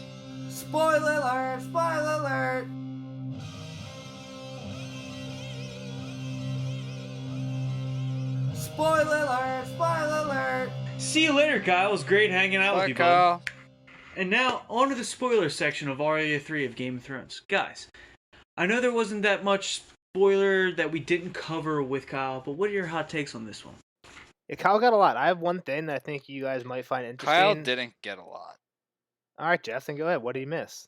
Spoiler alert! Spoiler alert! Spoiler alert! Spoiler alert! See you later, Kyle. It was great hanging out with Bye, you, bud. Kyle. And now, on to the spoiler section of Arya 3 of Game of Thrones. Guys, I know there wasn't that much spoiler that we didn't cover with Kyle, but what are your hot takes on this one? Yeah, Kyle got a lot. I have one thing that I think you guys might find interesting. Kyle didn't get a lot. All right, Jeff, then go ahead. What did he miss?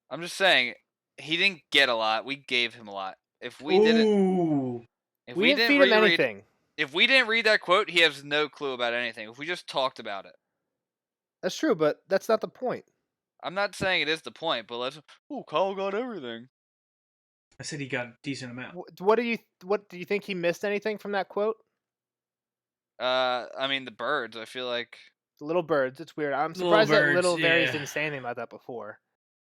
I'm just saying, he didn't get a lot. We gave him a lot. If we didn't, Ooh. if We we didn't didn't feed him reread, anything. if we didn't read that quote, he has no clue about anything. If we just talked about it, That's true, but that's not the point. I'm not saying it is the point, but let's. Oh, Kyle got everything. I said he got a decent amount. What do you think he missed anything from that quote? I mean the birds. I feel like The little birds. It's weird. I'm Little surprised that birds, little Varys yeah. didn't say anything about that before.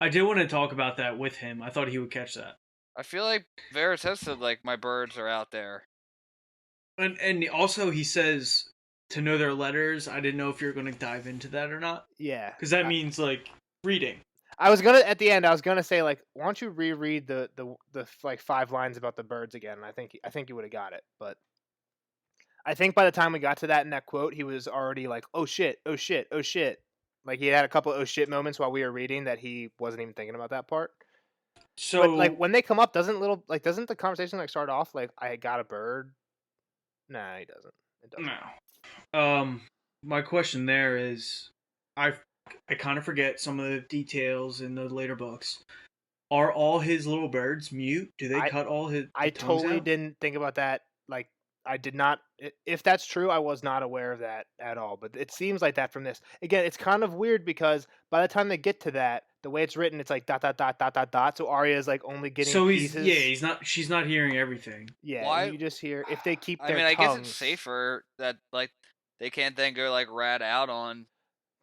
I did want to talk about that with him. I thought he would catch that. I feel like Varys has said like my birds are out there. And also he says to know their letters. I didn't know if you were going to dive into that or not. Yeah, Because that means, like, reading. I was gonna at the end. I was gonna say like, why don't you reread the like 5 lines about the birds again? And I think you would have got it, but I think by the time we got to that in that quote, he was already like, oh shit, oh shit, oh shit. Like he had a couple of oh shit moments while we were reading that he wasn't even thinking about that part. So, But like when they come up, doesn't the conversation like start off like I got a bird? Nah, he doesn't. It doesn't. no. My question there is, I kind of forget some of the details in the later books. Are all his little birds mute? Do they cut all his? I tongues totally out? didn't think about that. Like, I did not. If that's true, I was not aware of that at all. But it seems like that from this. Again, it's kind of weird because by the time they get to that, the way it's written, it's like dot dot dot dot dot dot. So Arya is like only getting So pieces. he's not. She's not hearing everything. Yeah, Why- you just hear if they keep I their mean, I tongues. guess it's safer that like they can't then go like rat out on.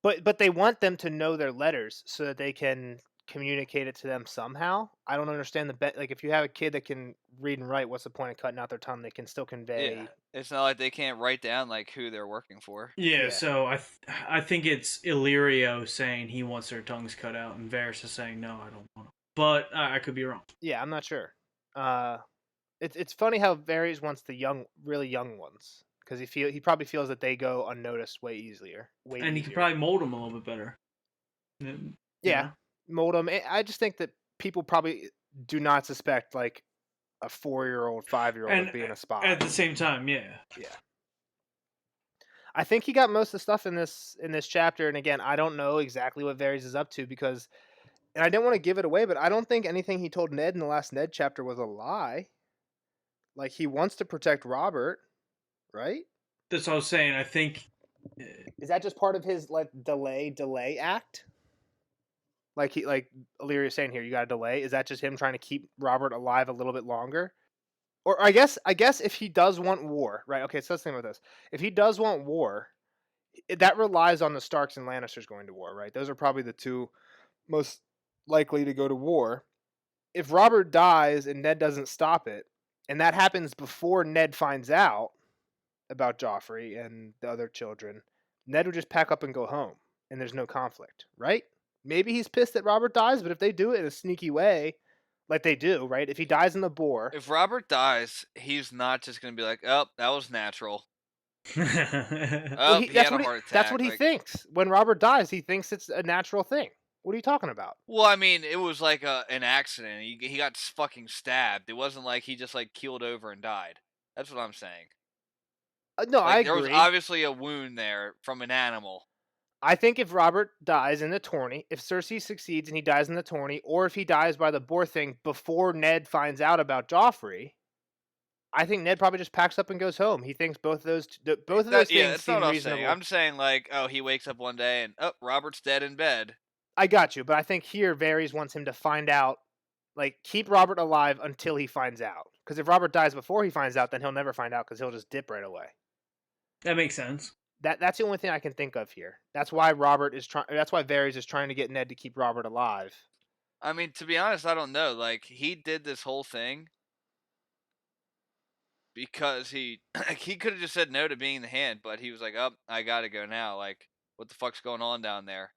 But they want them to know their letters so that they can communicate it to them somehow. I don't understand like if you have a kid that can read and write, what's the point of cutting out their tongue? They can still convey. Yeah, it's not like they can't write down like who they're working for. Yeah, Yeah. so I think it's Illyrio saying he wants their tongues cut out, and Varys is saying no, I don't want them. But I could be wrong. Yeah, I'm not sure. It's funny how Varys wants the really young ones because he probably feels that they go unnoticed way easier. And he could probably mold them a little bit better. Yeah, mold them. I just think that people probably do not suspect like a 4-year-old, 5-year-old of being a spy. At the same time, yeah. I think he got most of the stuff in this chapter, and again, I don't know exactly what Varys is up to because, and I didn't want to give it away, but I don't think anything he told Ned in the last Ned chapter was a lie. Like he wants to protect Robert, right? That's what I was saying. I think is that just part of his like delay act? Like Illyria is saying here, you got to delay. Is that just him trying to keep Robert alive a little bit longer? Or I guess if he does want war, right? Okay, so let's think about this. If he does want war, that relies on the Starks and Lannisters going to war, right? Those are probably the two most likely to go to war. If Robert dies and Ned doesn't stop it, and that happens before Ned finds out about Joffrey and the other children, Ned would just pack up and go home, and there's no conflict, right? Maybe he's pissed that Robert dies, but if they do it in a sneaky way, like they do, right? If he dies in the boar... If Robert dies, he's not just going to be like, oh, that was natural. He had a heart attack. That's what he thinks. When Robert dies, he thinks it's a natural thing. What are you talking about? Well, I mean, it was like an accident. He got fucking stabbed. It wasn't like he just like keeled over and died. That's what I'm saying. No, I agree. There was obviously a wound there from an animal. I think if Robert dies in the tourney, if Cersei succeeds and he dies in the tourney, or if he dies by the boar thing before Ned finds out about Joffrey, I think Ned probably just packs up and goes home. He thinks both of those things seem reasonable. I'm saying like, oh, he wakes up one day and Robert's dead in bed. I got you, but I think here Varys wants him to find out, like keep Robert alive until he finds out. Because if Robert dies before he finds out, then he'll never find out because he'll just dip right away. That makes sense. That's the only thing I can think of here. That's why Varys is trying to get Ned to keep Robert alive. I mean, to be honest, I don't know. Like he did this whole thing because he could have just said no to being the hand, but he was like, "Oh, I gotta go now." Like, what the fuck's going on down there?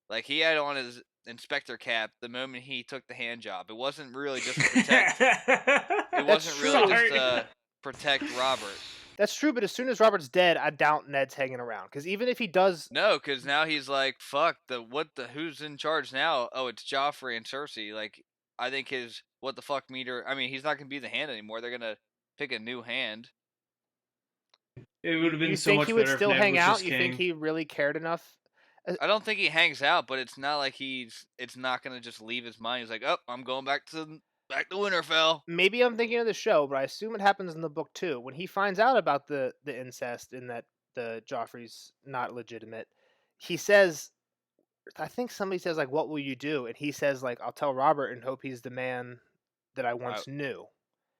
Like he had on his inspector cap the moment he took the hand job. It wasn't really just to protect. It wasn't really just to protect Robert. That's true, but as soon as Robert's dead, I doubt Ned's hanging around. Because even if he does... No, because now he's like, fuck, who's in charge now? Oh, it's Joffrey and Cersei. Like, I think his what the fuck meter... I mean, he's not going to be the hand anymore. They're going to pick a new hand. It would have been so much better if Ned was just king. You think he would still hang out? You think he really cared enough? I don't think he hangs out, but it's not like it's not going to just leave his mind. He's like, oh, I'm going back to Winterfell. Maybe I'm thinking of the show, but I assume it happens in the book too. When he finds out about the incest and that the Joffrey's not legitimate, he says, I think somebody says like, "What will you do?" And he says like, "I'll tell Robert and hope he's the man that I once knew."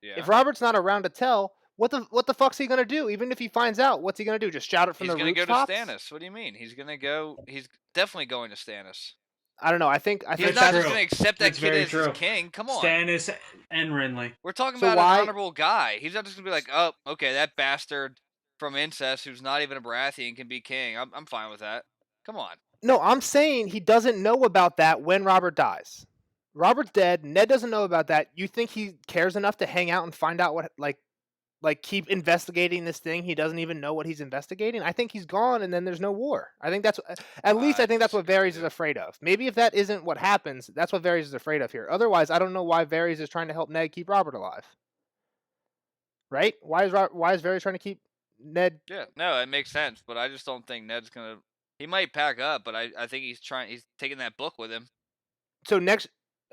Yeah. If Robert's not around to tell, what the fuck's he gonna do? Even if he finds out, what's he gonna do? Just shout it from the rooftops? He's gonna go to Stannis. What do you mean? He's definitely going to Stannis. I don't know. I think he's not just going to accept that kid as his king. Come on, Stannis and Renly. We're talking about an honorable guy. He's not just going to be like, oh, okay, that bastard from incest who's not even a Baratheon can be king. I'm fine with that. Come on. No, I'm saying he doesn't know about that when Robert dies. Robert's dead. Ned doesn't know about that. You think he cares enough to hang out and find out what like keep investigating this thing he doesn't even know what he's investigating? I think he's gone and then there's no war. I think that's at least I think that's what Varys is afraid of. Maybe if that isn't what happens, that's what Varys is afraid of here. Otherwise, I don't know why Varys is trying to help Ned keep Robert alive. Right? Why is Varys trying to keep Ned? Yeah, no, it makes sense, but I just don't think Ned's gonna. He might pack up, but I think he's taking that book with him. So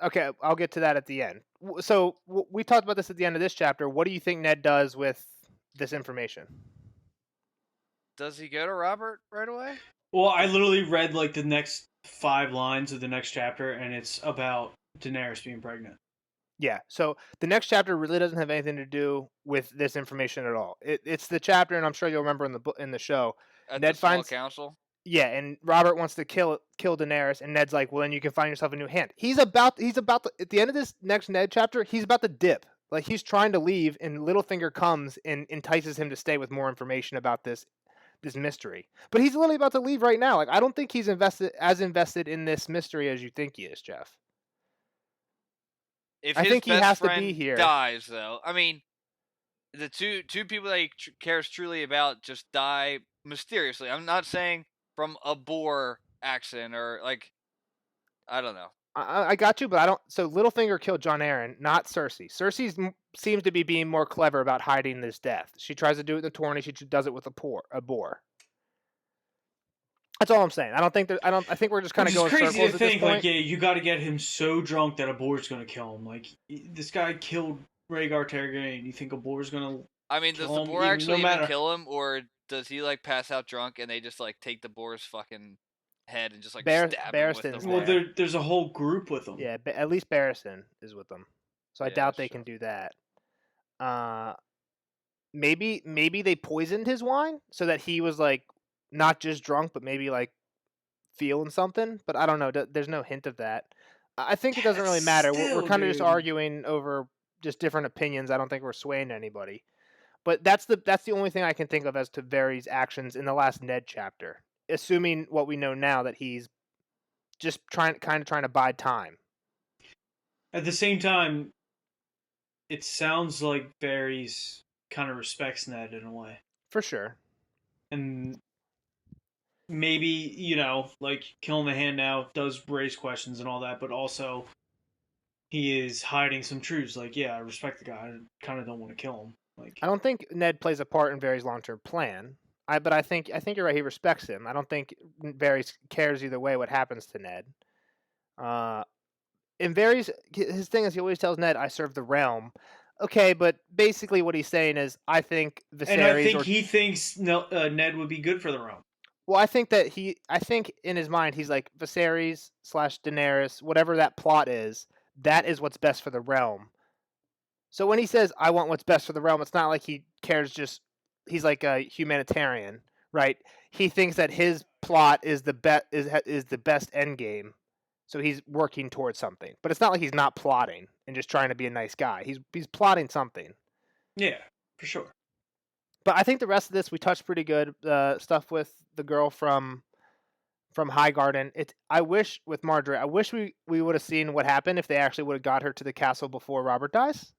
okay, I'll get to that at the end. So we talked about this at the end of this chapter. What do you think Ned does with this information? Does he go to Robert right away? Well, I literally read like the next 5 lines of the next chapter, and it's about Daenerys being pregnant. Yeah, so the next chapter really doesn't have anything to do with this information at all. It's the chapter, and I'm sure you'll remember in the show. At Ned the finds council. Yeah, and Robert wants to kill Daenerys, and Ned's like, well, then you can find yourself a new hand. He's about to, at the end of this next Ned chapter, he's about to dip. Like, he's trying to leave, and Littlefinger comes and entices him to stay with more information about this mystery. But he's literally about to leave right now. Like, I don't think he's invested in this mystery as you think he is, Jeff. If I his think he best has to friend be here. dies, though, I mean, the two people that he cares truly about just die mysteriously. I'm not saying from a boar accident or like, I don't know. I got you, but I don't. So Littlefinger killed Jon Arryn, not Cersei. Cersei seems to be being more clever about hiding this death. She tries to do it in the tourney. She does it with a boar. That's all I'm saying. I don't think that. I think we're just kind of going crazy circles to at this think. point. Like, yeah, you got to get him so drunk that a boar's gonna kill him. Like, this guy killed Rhaegar Targaryen. You think a boar's gonna? I mean, does the boar actually even kill him, or does he like pass out drunk and they just like take the boar's fucking head and just like stab him with the Well, there's a whole group with them. Yeah, at least Barristan is with them, so I doubt they can do that. Maybe they poisoned his wine so that he was like not just drunk, but maybe like feeling something. But I don't know. There's no hint of that. I think it doesn't really matter. We're kind of just arguing over just different opinions. I don't think we're swaying anybody. But that's the only thing I can think of as to Varys' actions in the last Ned chapter. Assuming what we know now, that he's just trying to bide time. At the same time, it sounds like Varys kind of respects Ned in a way. For sure. And maybe, you know, like, killing the hand now does raise questions and all that, but also he is hiding some truths. Like, yeah, I respect the guy. I kind of don't want to kill him. Like, I don't think Ned plays a part in Varys' long-term plan. But I think you're right. He respects him. I don't think Varys cares either way what happens to Ned. And Varys, his thing is he always tells Ned, "I serve the realm." Okay, but basically what he's saying is, I think Viserys. And I think he thinks Ned would be good for the realm. Well, I think in his mind he's like, Viserys / Daenerys, whatever that plot is, that is what's best for the realm. So when he says, "I want what's best for the realm," it's not like he cares just. He's like a humanitarian, right? He thinks that his plot is the best end game, so he's working towards something. But it's not like he's not plotting and just trying to be a nice guy. He's plotting something. Yeah, for sure. But I think the rest of this we touched pretty good. Stuff with the girl from Highgarden. I wish with Margaery. I wish we would have seen what happened if they actually would have got her to the castle before Robert dies.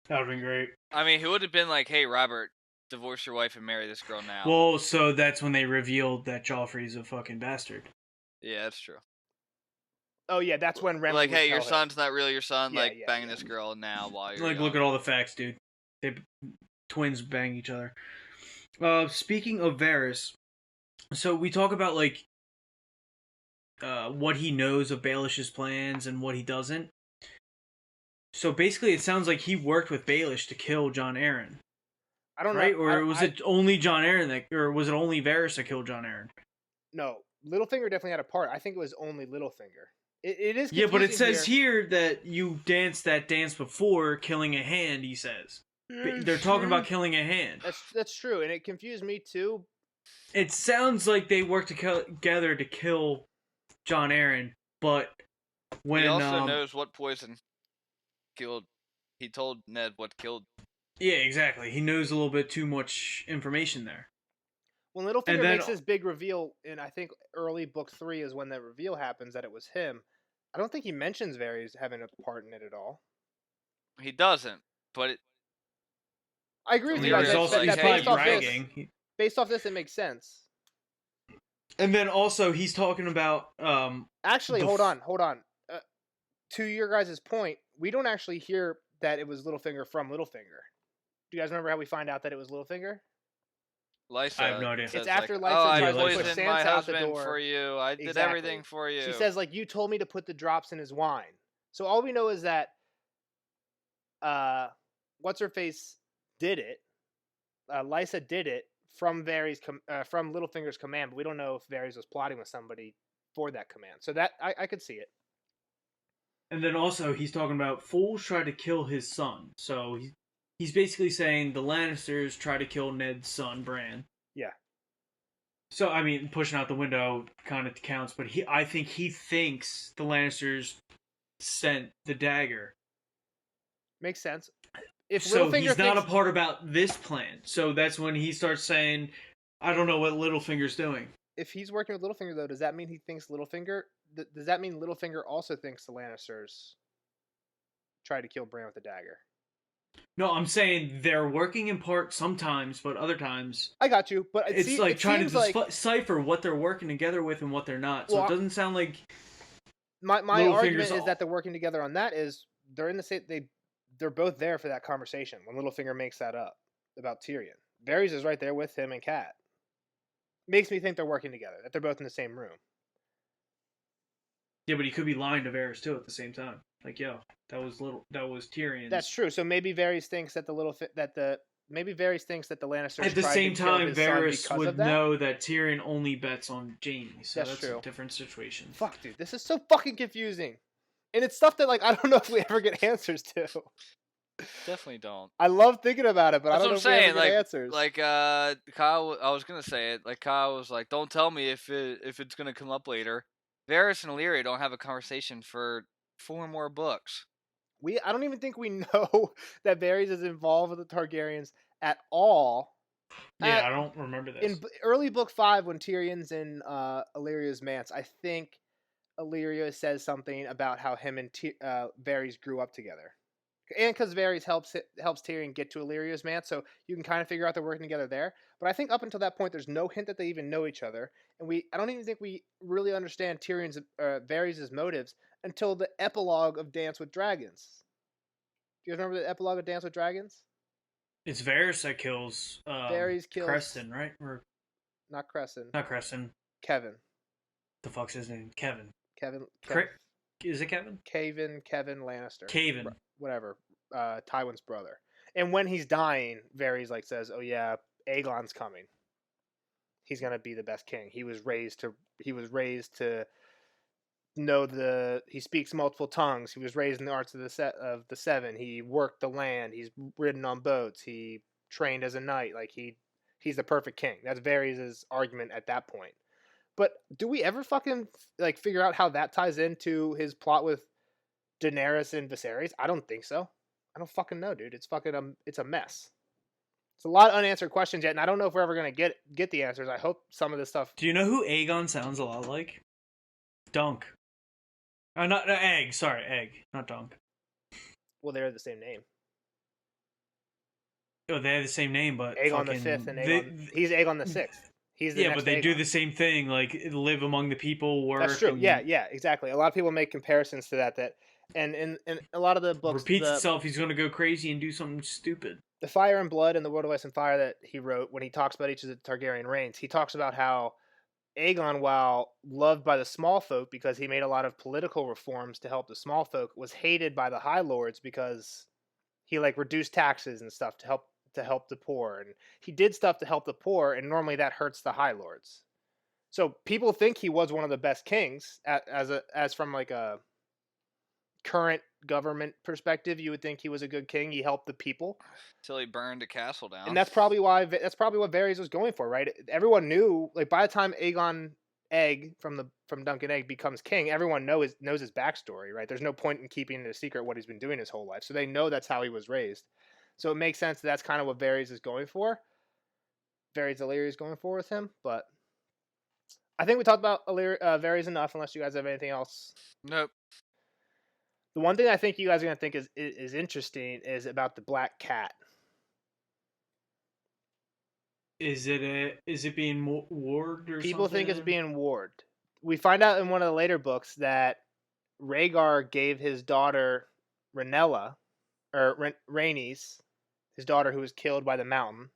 That would have been great. I mean, he would have been like, "Hey, Robert, divorce your wife and marry this girl now." Well, so that's when they revealed that Joffrey's a fucking bastard. Yeah, that's true. Oh yeah, that's when Renly like, "Hey, your her. son's not really your son. Yeah, like, banging this girl now while you're like, young." look at all the facts, dude. Twins bang each other. Speaking of Varys, so we talk about like what he knows of Baelish's plans and what he doesn't. So basically, it sounds like he worked with Baelish to kill Jon Arryn. I don't know. Or was it only Jon Arryn or was it only Varys that killed Jon Arryn? No, Littlefinger definitely had a part. I think it was only Littlefinger. It is. Yeah, but it says here that you danced that dance before killing a hand. He says they're talking about killing a hand. That's true, and it confused me too. It sounds like they worked together to kill Jon Arryn, but when he also knows what poison killed. He told Ned what killed. Yeah, exactly. He knows a little bit too much information there. When Littlefinger makes his big reveal, and I think early book 3 is when that reveal happens that it was him. I don't think he mentions Varys having a part in it at all. He doesn't, but I agree with you. He's probably bragging. Based off this, it makes sense. And then also he's talking about. Actually, hold on. To your guys' point, we don't actually hear that it was Littlefinger from Littlefinger. Do you guys remember how we find out that it was Littlefinger? Lysa. I have no idea. It's after like, Lysa I tries to push poisoned my Sansa out the husband door. for you. I did everything for you. She says, like, you told me to put the drops in his wine. So all we know is that what's-her-face did it. Lysa did it from from Littlefinger's command, but we don't know if Varys was plotting with somebody for that command. So that I could see it. And then also he's talking about fools try to kill his son. So he's basically saying the Lannisters try to kill Ned's son, Bran. Yeah. So I mean, pushing out the window kind of counts, but I think he thinks the Lannisters sent the dagger. Makes sense. If So Littlefinger he's not thinks, a part about this plan. So that's when he starts saying, "I don't know what Littlefinger's doing." if he's working with Littlefinger, though, does that mean he thinks Littlefinger? Does that mean Littlefinger also thinks the Lannisters tried to kill Bran with the dagger? No, I'm saying they're working in part sometimes, but other times I got you, but it's like trying to like decipher what they're working together with and what they're not. So Well, it doesn't sound like my Littlefinger's argument is all- that they're working together on that. Is they're in the same they're both there for that conversation when Littlefinger makes that up about Tyrion. Varys is right there with him and Cat. Makes me think they're working together. That they're both in the same room. Yeah, but he could be lying to Varys too at the same time. Like, yo, that was Tyrion's. That's true. So maybe Varys thinks that maybe Varys thinks that the Lannisters At the tried same to kill time, his son Varys because would of that? know that Tyrion only bets on Jaime, so That's that's true. a different situation. Fuck, dude, this is so fucking confusing, and it's stuff that like I don't know if we ever get answers to. Definitely don't. I love thinking about it, but I That's don't what know I'm if we saying. ever get answers. Like Kyle, I was gonna say it. Like Kyle was like, "Don't tell me if it's gonna come up later." Varys and Illyria don't have a conversation for 4 more books. I don't even think we know that Varys is involved with the Targaryens at all. Yeah, I don't remember this. In early book 5, when Tyrion's in Illyria's manse, I think Illyria says something about how him and Varys grew up together, and because Varys helps Tyrion get to Illyria's manse, so you can kind of figure out they're working together there. But I think up until that point, there's no hint that they even know each other, and I don't even think we really understand Tyrion's Varys' motives until the epilogue of Dance with Dragons. Do you guys remember the epilogue of Dance with Dragons? It's Varys that kills Varys kills Creston, right? Or not Crescent. not Creston. Kevin. The fuck's his name? Kevin. Is it Kevin? Kevin Lannister. Caven. Whatever. Tywin's brother. And when he's dying, Varys like says, "Oh yeah, Aegon's coming. He's gonna be the best king. He was raised to know he speaks multiple tongues. He was raised in the arts of the seven. He worked the land. He's ridden on boats. He trained as a knight. Like he's the perfect king." That's Varys' argument at that point. But do we ever fucking like figure out how that ties into his plot with Daenerys and Viserys? I don't think so. I don't fucking know, dude. It's fucking it's a mess. It's a lot of unanswered questions yet, and I don't know if we're ever gonna get the answers. I hope some of this stuff. Do you know who Aegon sounds a lot like? Dunk. Not Egg. Sorry, Egg, not Dunk. Well, they're the same name. Oh, they have the same name, but Aegon the Fifth and he's Aegon the Sixth. He's the next but they Aegon. do the same thing, like live among the people, work. That's true. And Yeah, exactly. A lot of people make comparisons to that, and in a lot of the books repeats itself. He's going to go crazy and do something stupid. The Fire and Blood and the World of Ice and Fire that he wrote, when he talks about each of the Targaryen reigns, he talks about how Aegon, while loved by the small folk because he made a lot of political reforms to help the small folk, was hated by the High Lords because he like reduced taxes and stuff to help the poor, and he did stuff to help the poor, and normally that hurts the High Lords. So people think he was one of the best kings as from like a current government perspective. You would think he was a good king. He helped the people Till he burned a castle down. and that's probably what Varys was going for, right? Everyone knew, like by the time Aegon Egg from Dunk and Egg becomes king, everyone knows his backstory, right? There's no point in keeping it a secret what he's been doing his whole life, so they know that's how he was raised. So it makes sense that's kind of what Varys is going for. Illyria is going for with him, but I think we talked about Varys enough. Unless you guys have anything else. Nope. The one thing I think you guys are gonna think is interesting is about the Black Cat. Is it being ward or People something? think it's being ward. We find out in one of the later books that Rhaegar gave his daughter Rhaenys, his daughter who was killed by the mountain,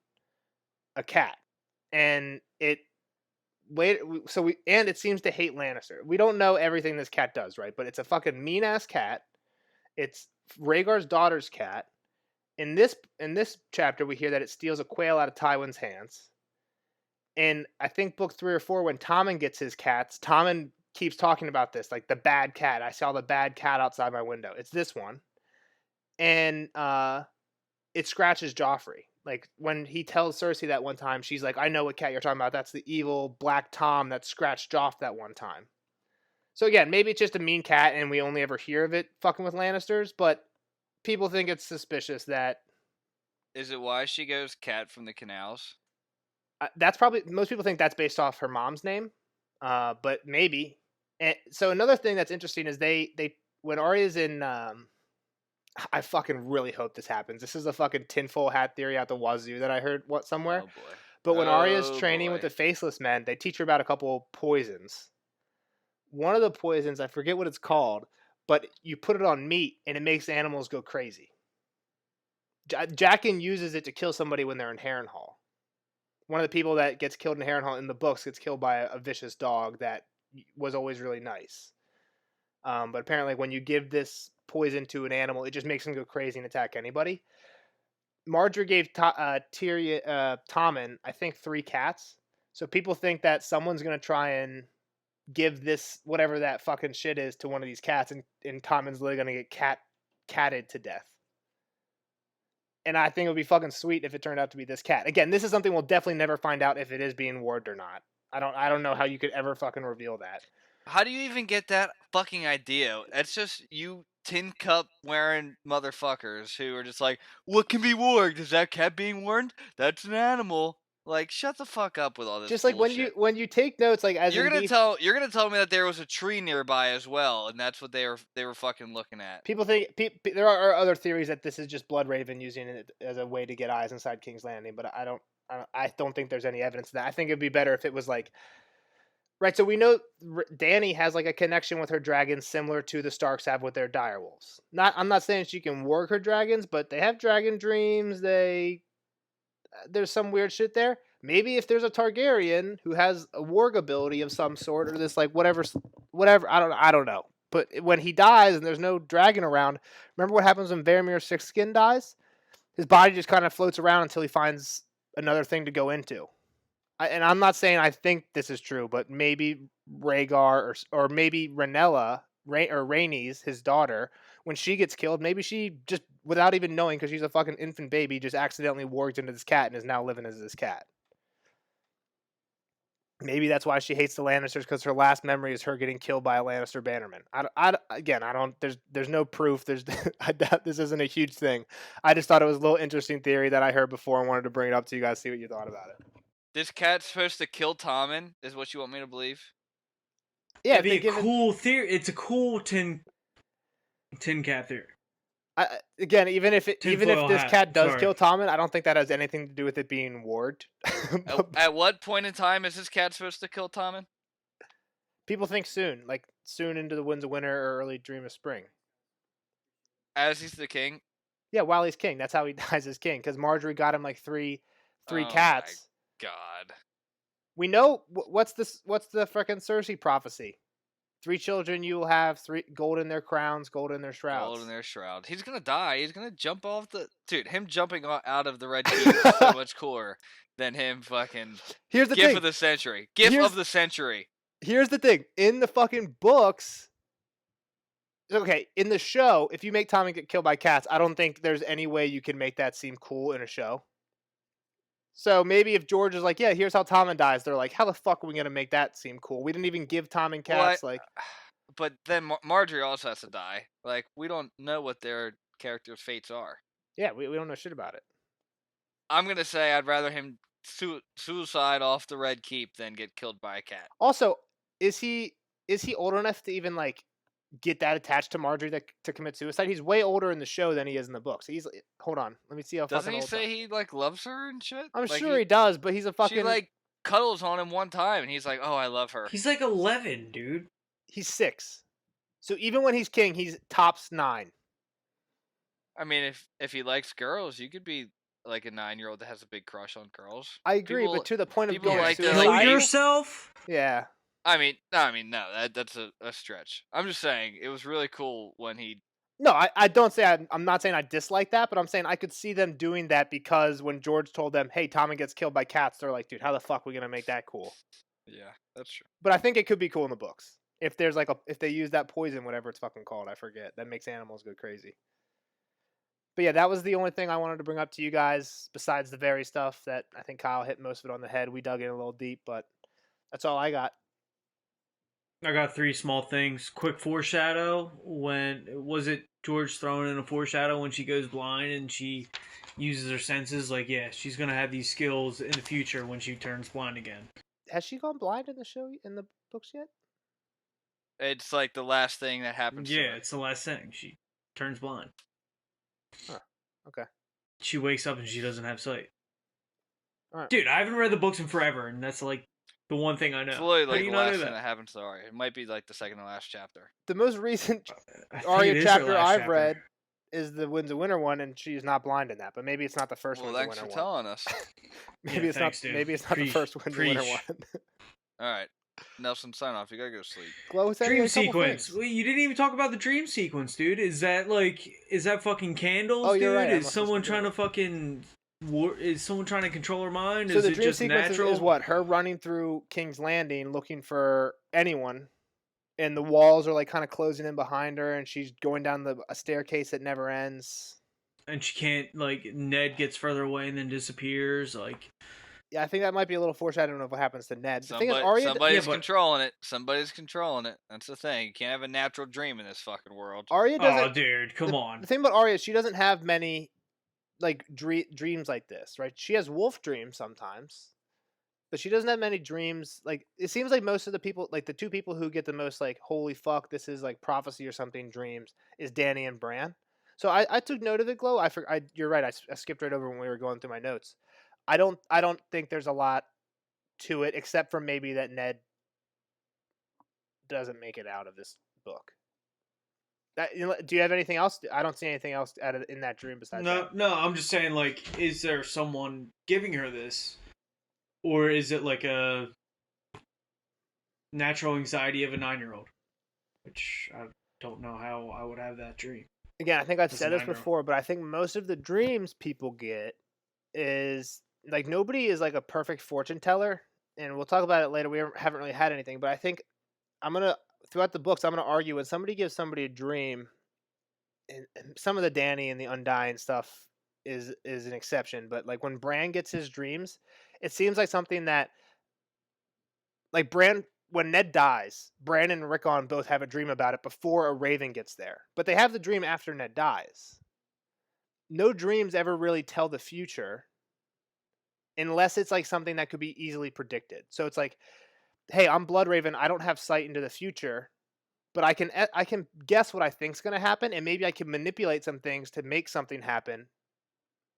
a cat, and it seems to hate Lannister. We don't know everything this cat does, right? But it's a fucking mean ass cat. It's Rhaegar's daughter's cat. In this chapter, we hear that it steals a quail out of Tywin's hands. And I think book 3 or 4, when Tommen gets his cats, Tommen keeps talking about this, like the bad cat. I saw the bad cat outside my window. It's this one. And it scratches Joffrey. Like when he tells Cersei that one time, she's like, "I know what cat you're talking about. That's the evil Black Tom that scratched off that one time." So again, maybe it's just a mean cat, and we only ever hear of it fucking with Lannisters. But people think it's suspicious that Is it why she goes cat from the canals? that's probably most people think that's based off her mom's name, but maybe. And so another thing that's interesting is they when Arya's in. I fucking really hope this happens. This is a fucking tinfoil hat theory out the wazoo that I heard somewhere. Oh boy. But when Arya's Oh, training with boy. the Faceless Men, they teach her about a couple poisons. One of the poisons, I forget what it's called, but you put it on meat and it makes animals go crazy. Jaqen uses it to kill somebody when they're in Harrenhal. One of the people that gets killed in Harrenhal in the books gets killed by a vicious dog that was always really nice. But apparently when you give this poison to an animal, it just makes them go crazy and attack anybody. Marjorie gave Tommen, I think, 3 cats. So people think that someone's going to try and give this, whatever that fucking shit is, to one of these cats, and Tommen's literally going to get catted to death. And I think it would be fucking sweet if it turned out to be this cat. Again, this is something we'll definitely never find out if it is being warged or not. I don't know how you could ever fucking reveal that. How do you even get that fucking idea? It's just you tin cup wearing motherfuckers who are just like, what can be warged? Is that cat being warned? That's an animal. Like, shut the fuck up with all this. Just like bullshit. when you take notes, like as you're gonna tell me that there was a tree nearby as well, and that's what they were fucking looking at. people think there are other theories that this is just Bloodraven using it as a way to get eyes inside King's Landing, but I don't think there's any evidence of that. I think it'd be better if it was like. Right, so we know Dany has like a connection with her dragons similar to the Starks have with their direwolves. I'm not saying she can work her dragons, but they have dragon dreams. There's some weird shit there. Maybe if there's a Targaryen who has a warg ability of some sort, or this like whatever. I don't know. But when he dies and there's no dragon around, remember what happens when Varamir Sixskin dies? His body just kind of floats around until he finds another thing to go into. And I'm not saying I think this is true, but maybe Rhaegar or maybe Rhaenys, Rhaenys, his daughter, when she gets killed, maybe she just, without even knowing, because she's a fucking infant baby, just accidentally warged into this cat and is now living as this cat. Maybe that's why she hates the Lannisters, because her last memory is her getting killed by a Lannister bannerman. There's no proof. I doubt this isn't a huge thing. I just thought it was a little interesting theory that I heard before and wanted to bring it up to you guys, see what you thought about it. This cat's supposed to kill Tommen, is what you want me to believe? Yeah, it'd be a cool theory. It's a cool tin cat theory. Again, even if this cat does kill Tommen, I don't think that has anything to do with it being warged. At what point in time is this cat supposed to kill Tommen? People think soon, like soon into the Winds of Winter or early Dream of Spring. As he's the king? Yeah, while he's king. That's how he dies as king, because Marjorie got him like three cats. God. We know what's the frickin' Cersei prophecy. 3 children you will have, 3 gold in their crowns, gold in their shrouds. Gold in their shroud. He's gonna die. He's gonna jump off the him jumping out of the Red Keep is so much cooler than him fucking. Here's the Gift thing. of the century. Gift of the century. Here's the thing. In the fucking books. Okay, in the show, if you make Tommen get killed by cats, I don't think there's any way you can make that seem cool in a show. So maybe if George is like, yeah, here's how Tommen dies, they're like, how the fuck are we gonna make that seem cool? We didn't even give Tommen cats But then Marjorie also has to die. Like, we don't know what their characters' fates are. Yeah, we don't know shit about it. I'm gonna say I'd rather him suicide off the Red Keep than get killed by a cat. Also, is he old enough to even like get that attached to Marjorie to commit suicide? He's way older in the show than he is in the books. Hold on, let me see how. Doesn't he say he like loves her and shit? I'm sure he does, but he's a fucking. She like cuddles on him one time, and he's like, "Oh, I love her." He's like 11, dude. He's 6, so even when he's king, he's tops 9. I mean, if he likes girls, you could be like a 9-year-old that has a big crush on girls. I agree, but to the point of going like suicide, kill yourself. Yeah. I mean, no, that's a stretch. I'm just saying it was really cool when he. No, I don't say I'm not saying I dislike that, but I'm saying I could see them doing that because when George told them, "Hey, Tommen gets killed by cats," they're like, "Dude, how the fuck are we gonna make that cool?" Yeah, that's true. But I think it could be cool in the books if there's like if they use that poison, whatever it's fucking called, I forget, that makes animals go crazy. But yeah, that was the only thing I wanted to bring up to you guys, besides the very stuff that I think Kyle hit most of it on the head. We dug in a little deep, but that's all I got. I got 3 small things. Quick foreshadow. When was it George throwing in a foreshadow when she goes blind and she uses her senses? Like, yeah, she's gonna have these skills in the future when she turns blind again. Has she gone blind in the show, in the books yet? It's like the last thing that happens. to Yeah, her. it's the last thing. She turns blind. Okay. She wakes up and she doesn't have sight. All right. Dude, I haven't read the books in forever, and that's like the one thing I know. It's literally How like do you the not know last thing that? that happens to Arya. It might be like the second to last chapter. The most recent I think it Arya is her chapter last I've chapter. read is the Winds of Winter one, and she's not blind in that. But maybe it's not the first Well, Winds of thanks Winter for one. telling us. Maybe Yeah, it's thanks, not. dude. Maybe it's not the Preach, first Winds of Winter preach. one. All right, Nelson, sign off. You gotta go to sleep. Glow said he Dream had a couple sequence. things. Well, you didn't even talk about the dream sequence, dude. Is that fucking candles, Oh, you're dude? right, I Is must someone listen to trying to is someone trying to control her mind? So Is the it dream just sequence natural? is what? Her running through King's Landing looking for anyone, and the walls are like kind of closing in behind her, and she's going down a staircase that never ends. And she can't, Ned gets further away and then disappears. Yeah, I think that might be a little foreshadowing of what happens to Ned. The thing is, Somebody's Yeah, but- controlling it. Somebody's controlling it. That's the thing. You can't have a natural dream in this fucking world. Arya doesn't. Oh, dude, come on. The thing about Arya is she doesn't have many dreams like this, right? She has wolf dreams sometimes, but she doesn't have many dreams. Like, it seems like most of the people, like the 2 people who get the most like holy fuck, this is like prophecy or something dreams is Dany and Bran. So I took note of it, Glow. You're right. I skipped right over when we were going through my notes. I don't think there's a lot to it except for maybe that Ned doesn't make it out of this book. Do you have anything else? I don't see anything else in that dream besides that. No, I'm just saying, is there someone giving her this? Or is it like a natural anxiety of a 9-year-old? Which I don't know how I would have that dream. Again, I think I've As a said this 9-year-old. before, but I think most of the dreams people get is like nobody is like a perfect fortune teller, and we'll talk about it later. We haven't really had anything, but I think throughout the books, I'm gonna argue when somebody gives somebody a dream, and some of the Dany and the Undying stuff is an exception, but like when Bran gets his dreams, it seems like something that like Bran. When Ned dies, Bran and Rickon both have a dream about it before a Raven gets there. But they have the dream after Ned dies. No dreams ever really tell the future unless it's like something that could be easily predicted. So it's like, hey, I'm Bloodraven. I don't have sight into the future, but I can guess what I think's going to happen, and maybe I can manipulate some things to make something happen.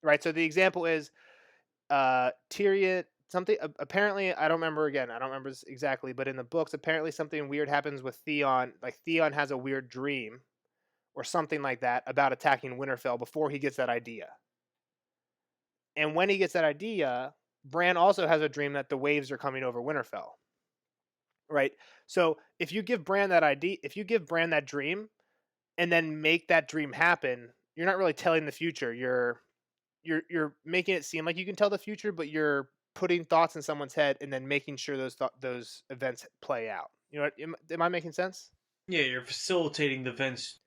Right? So the example is Tyrion. Something apparently I don't remember this exactly, but in the books apparently something weird happens with Theon. Like Theon has a weird dream or something like that about attacking Winterfell before he gets that idea. And when he gets that idea, Bran also has a dream that the waves are coming over Winterfell. Right? So if you give Bran that dream and then make that dream happen, you're not really telling the future. You're making it seem like you can tell the future, but you're putting thoughts in someone's head and then making sure those events play out. You know, am I making sense? Yeah, you're facilitating the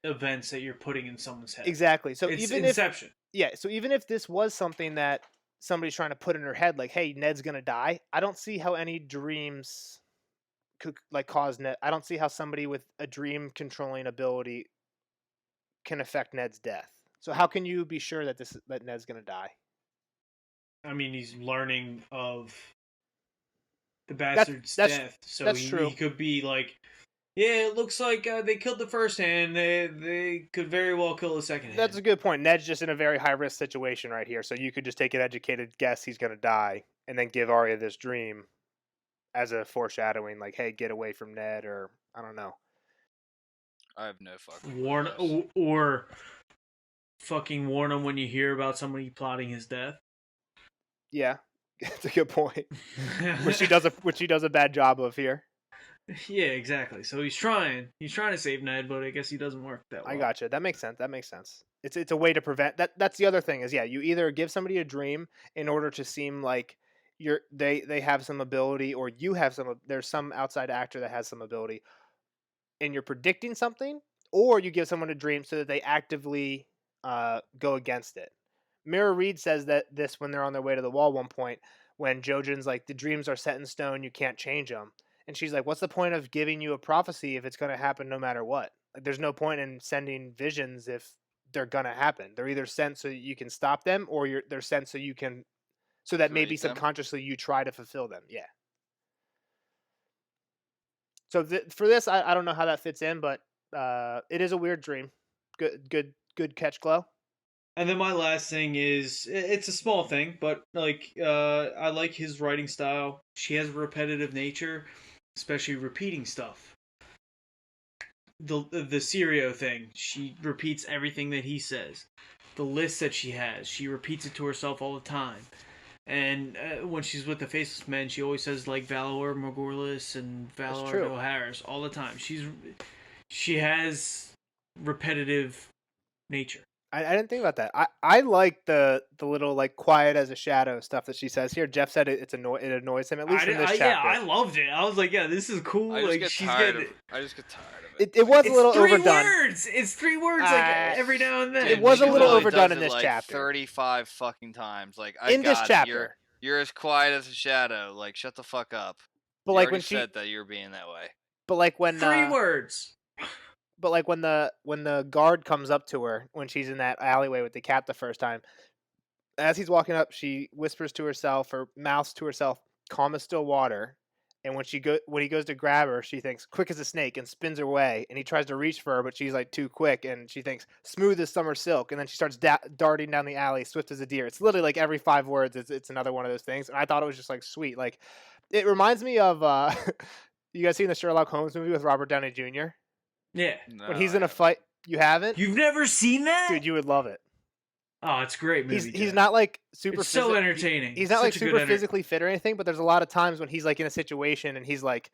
events that you're putting in someone's head. Exactly. So It's even Inception. so even if this was something that somebody's trying to put in her head, like, hey, Ned's gonna die, I don't see how any dreams could like cause Ned. I don't see how somebody with a dream controlling ability can affect Ned's death. So how can you be sure that Ned's gonna die? I mean, he's learning of the bastard's death, so that's true. He could be like, yeah, it looks like they killed the first hand. They could very well kill the second hand. That's a good point. Ned's just in a very high risk situation right here, so you could just take an educated guess he's gonna die, and then give Arya this dream as a foreshadowing, like, hey, get away from Ned, or I don't know. I have no fucking clue. or fucking warn him when you hear about somebody plotting his death. Yeah, that's a good point. which she does a bad job of here. Yeah, exactly. So he's trying to save Ned, but I guess he doesn't work that well. I gotcha. That makes sense. It's a way to prevent that. That's the other thing is, yeah, you either give somebody a dream in order to seem like they have some ability, or there's some outside actor that has some ability, and you're predicting something, or you give someone a dream so that they actively go against it. Mira Reed says that this when they're on their way to the wall one point, when Jojen's like, the dreams are set in stone, you can't change them. And she's like, what's the point of giving you a prophecy if it's going to happen no matter what? Like, there's no point in sending visions if they're going to happen. They're either sent so you can stop them, or they're sent so you can, so that maybe Create them. subconsciously you try to fulfill them. Yeah. So for this, I don't know how that fits in, but it is a weird dream. Good catch, Glow. And then my last thing is, it's a small thing, but like I like his writing style. She has a repetitive nature, especially repeating stuff. The Sirio thing, she repeats everything that he says. The list that she has, she repeats it to herself all the time. And when she's with the Faceless Men, she always says like Valor Morghulis and Valor O'Harris all the time. She has repetitive nature. I didn't think about that. I like the little like quiet as a shadow stuff that she says here. Jeff said it annoys him, at least in this chapter. Yeah, I loved it. I was like, yeah, this is cool. I just like get she's tired getting. I just get tired of it. It was a little overdone. It's 3 words like every now and then. It was a little Literally overdone does in it, this like, chapter. 35 fucking times. Like In this chapter. You're as quiet as a shadow. Like, shut the fuck up. But You like already when she said that you were being that way. But like when 3 words. But like when the guard comes up to her when she's in that alleyway with the cat the first time, as he's walking up, she whispers to herself or mouths to herself, "Calm as still water." And when he goes to grab her, she thinks quick as a snake and spins her way. And he tries to reach for her, but she's like too quick, and she thinks smooth as summer silk. And then she starts darting down the alley, swift as a deer. It's literally like every 5 words, it's another one of those things. And I thought it was just like sweet. Like it reminds me of you guys seen the Sherlock Holmes movie with Robert Downey Jr.? Yeah. No, When he's in a fight, you haven't? You've never seen that? Dude, you would love it. Oh, it's a great movie. He's not like super. It's so entertaining. He's not like super physically fit or anything, but there's a lot of times when he's like in a situation and he's like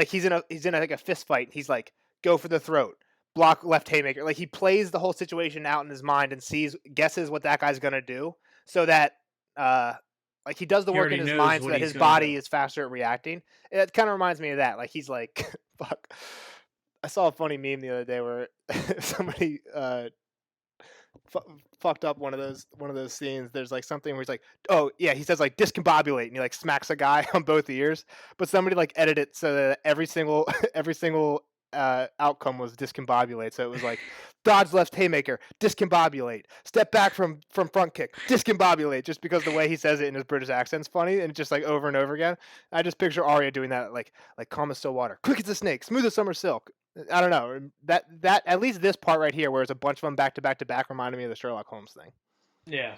he's in like a fist fight. He's like, go for the throat, block left haymaker. Like he plays the whole situation out in his mind and guesses what that guy's gonna do, so that like he does the work in his mind so that his body is faster at reacting. It kind of reminds me of that. Like he's like, fuck. I saw a funny meme the other day where somebody fucked up one of those scenes. There's like something where he's like, oh yeah, he says like discombobulate, and he like smacks a guy on both ears, but somebody like edited it so that every single outcome was discombobulate. So it was like dodge left haymaker, discombobulate, step back from front kick, discombobulate, just because the way he says it in his British accent's funny, and just like over and over again. I just picture Arya doing that, like calm as still water, quick as a snake, smooth as summer silk. I don't know, that at least this part right here, where it's a bunch of them back to back to back, reminded me of the Sherlock Holmes thing. Yeah.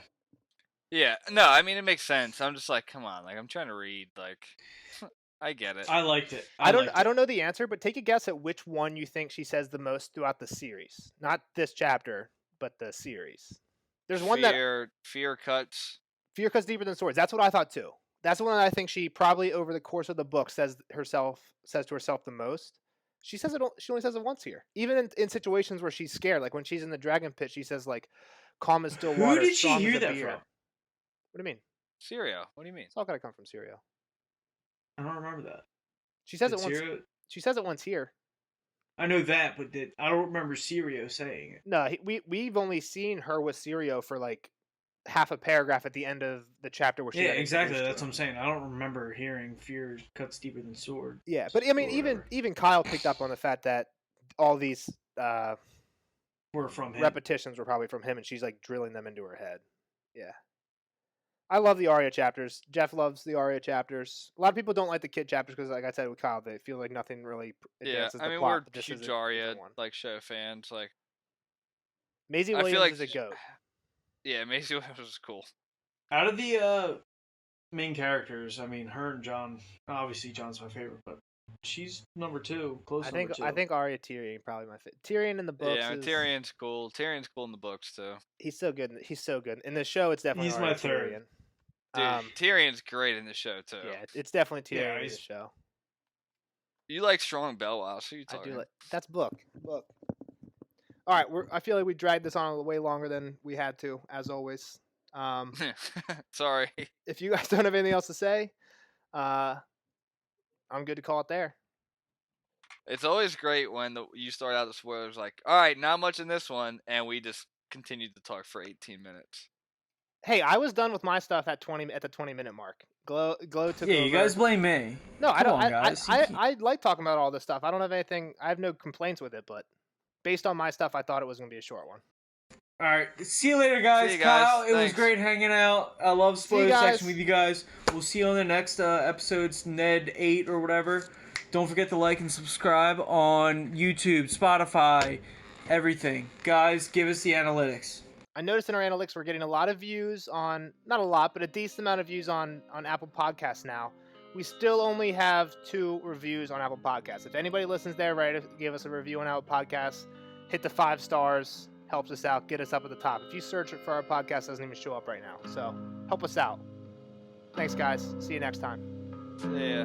Yeah, no, I mean it makes sense. I'm just like, come on, like I'm trying to read, like I get it. I liked it. I don't know the answer, but take a guess at which one you think she says the most throughout the series. Not this chapter, but the series. There's one that fear cuts deeper than swords. That's what I thought too. That's the one that I think she probably over the course of the book says to herself the most. She only says it once here. Even in situations where she's scared, like when she's in the dragon pit, she says like calm as still water. Who did she hear that from? What do you mean? Syrio. What do you mean? It's all gotta come from Syrio. I don't remember that. She says it once. She says it once here. I know that, but I don't remember Syrio saying it. No, we've only seen her with Syrio for like half a paragraph at the end of the chapter where she. Yeah, exactly. That's what I'm saying. I don't remember hearing "Fear cuts deeper than sword." Yeah, but I mean, even Kyle picked up on the fact that all these were from him. Repetitions were probably from him, and she's like drilling them into her head. Yeah. I love the Arya chapters. Jeff loves the Arya chapters. A lot of people don't like the Kid chapters because, like I said with Kyle, they feel like nothing really advances the plot. We're huge Arya like show fans. Like Maisie Williams is a goat. Yeah, Maisie Williams is cool. Out of the main characters, I mean, her and John. Obviously, John's my favorite, but she's number 2. Number 2. I think Arya Tyrion probably my favorite. Tyrion in the books. Yeah, Tyrion's cool. Tyrion's cool in the books too. He's so good. He's so good in the show. It's definitely he's Arya my third. Tyrion. Dude, Tyrion's great in the show too. Yeah, it's definitely Tyrion in the show. You like Strong Bellwows? Who are you talking? I do. That's Book. All right, I feel like we dragged this on way longer than we had to, as always. Sorry. If you guys don't have anything else to say, I'm good to call it there. It's always great when you start out the spoilers like, all right, not much in this one, and we just continued to talk for 18 minutes. Hey, I was done with my stuff at the 20-minute mark. Glow took Yeah, over. you guys blame me. No, I Come don't. on, guys. You can't- I like talking about all this stuff. I don't have anything. I have no complaints with it, but based on my stuff, I thought it was gonna be a short one. All right. See you later, guys. See you guys. Kyle, it was Thanks. great hanging out. I love See you spoiler guys. section with you guys. We'll see you on the next episodes, Ned 8 or whatever. Don't forget to like and subscribe on YouTube, Spotify, everything. Guys, give us the analytics. I noticed in our analytics we're getting a lot of views on, not a lot, but a decent amount of views on Apple Podcasts now. We still only have 2 reviews on Apple Podcasts. If anybody listens there, right, give us a review on Apple Podcasts. Hit the 5 stars. Helps us out. Get us up at the top. If you search it for our podcast, it doesn't even show up right now. So help us out. Thanks, guys. See you next time. Yeah.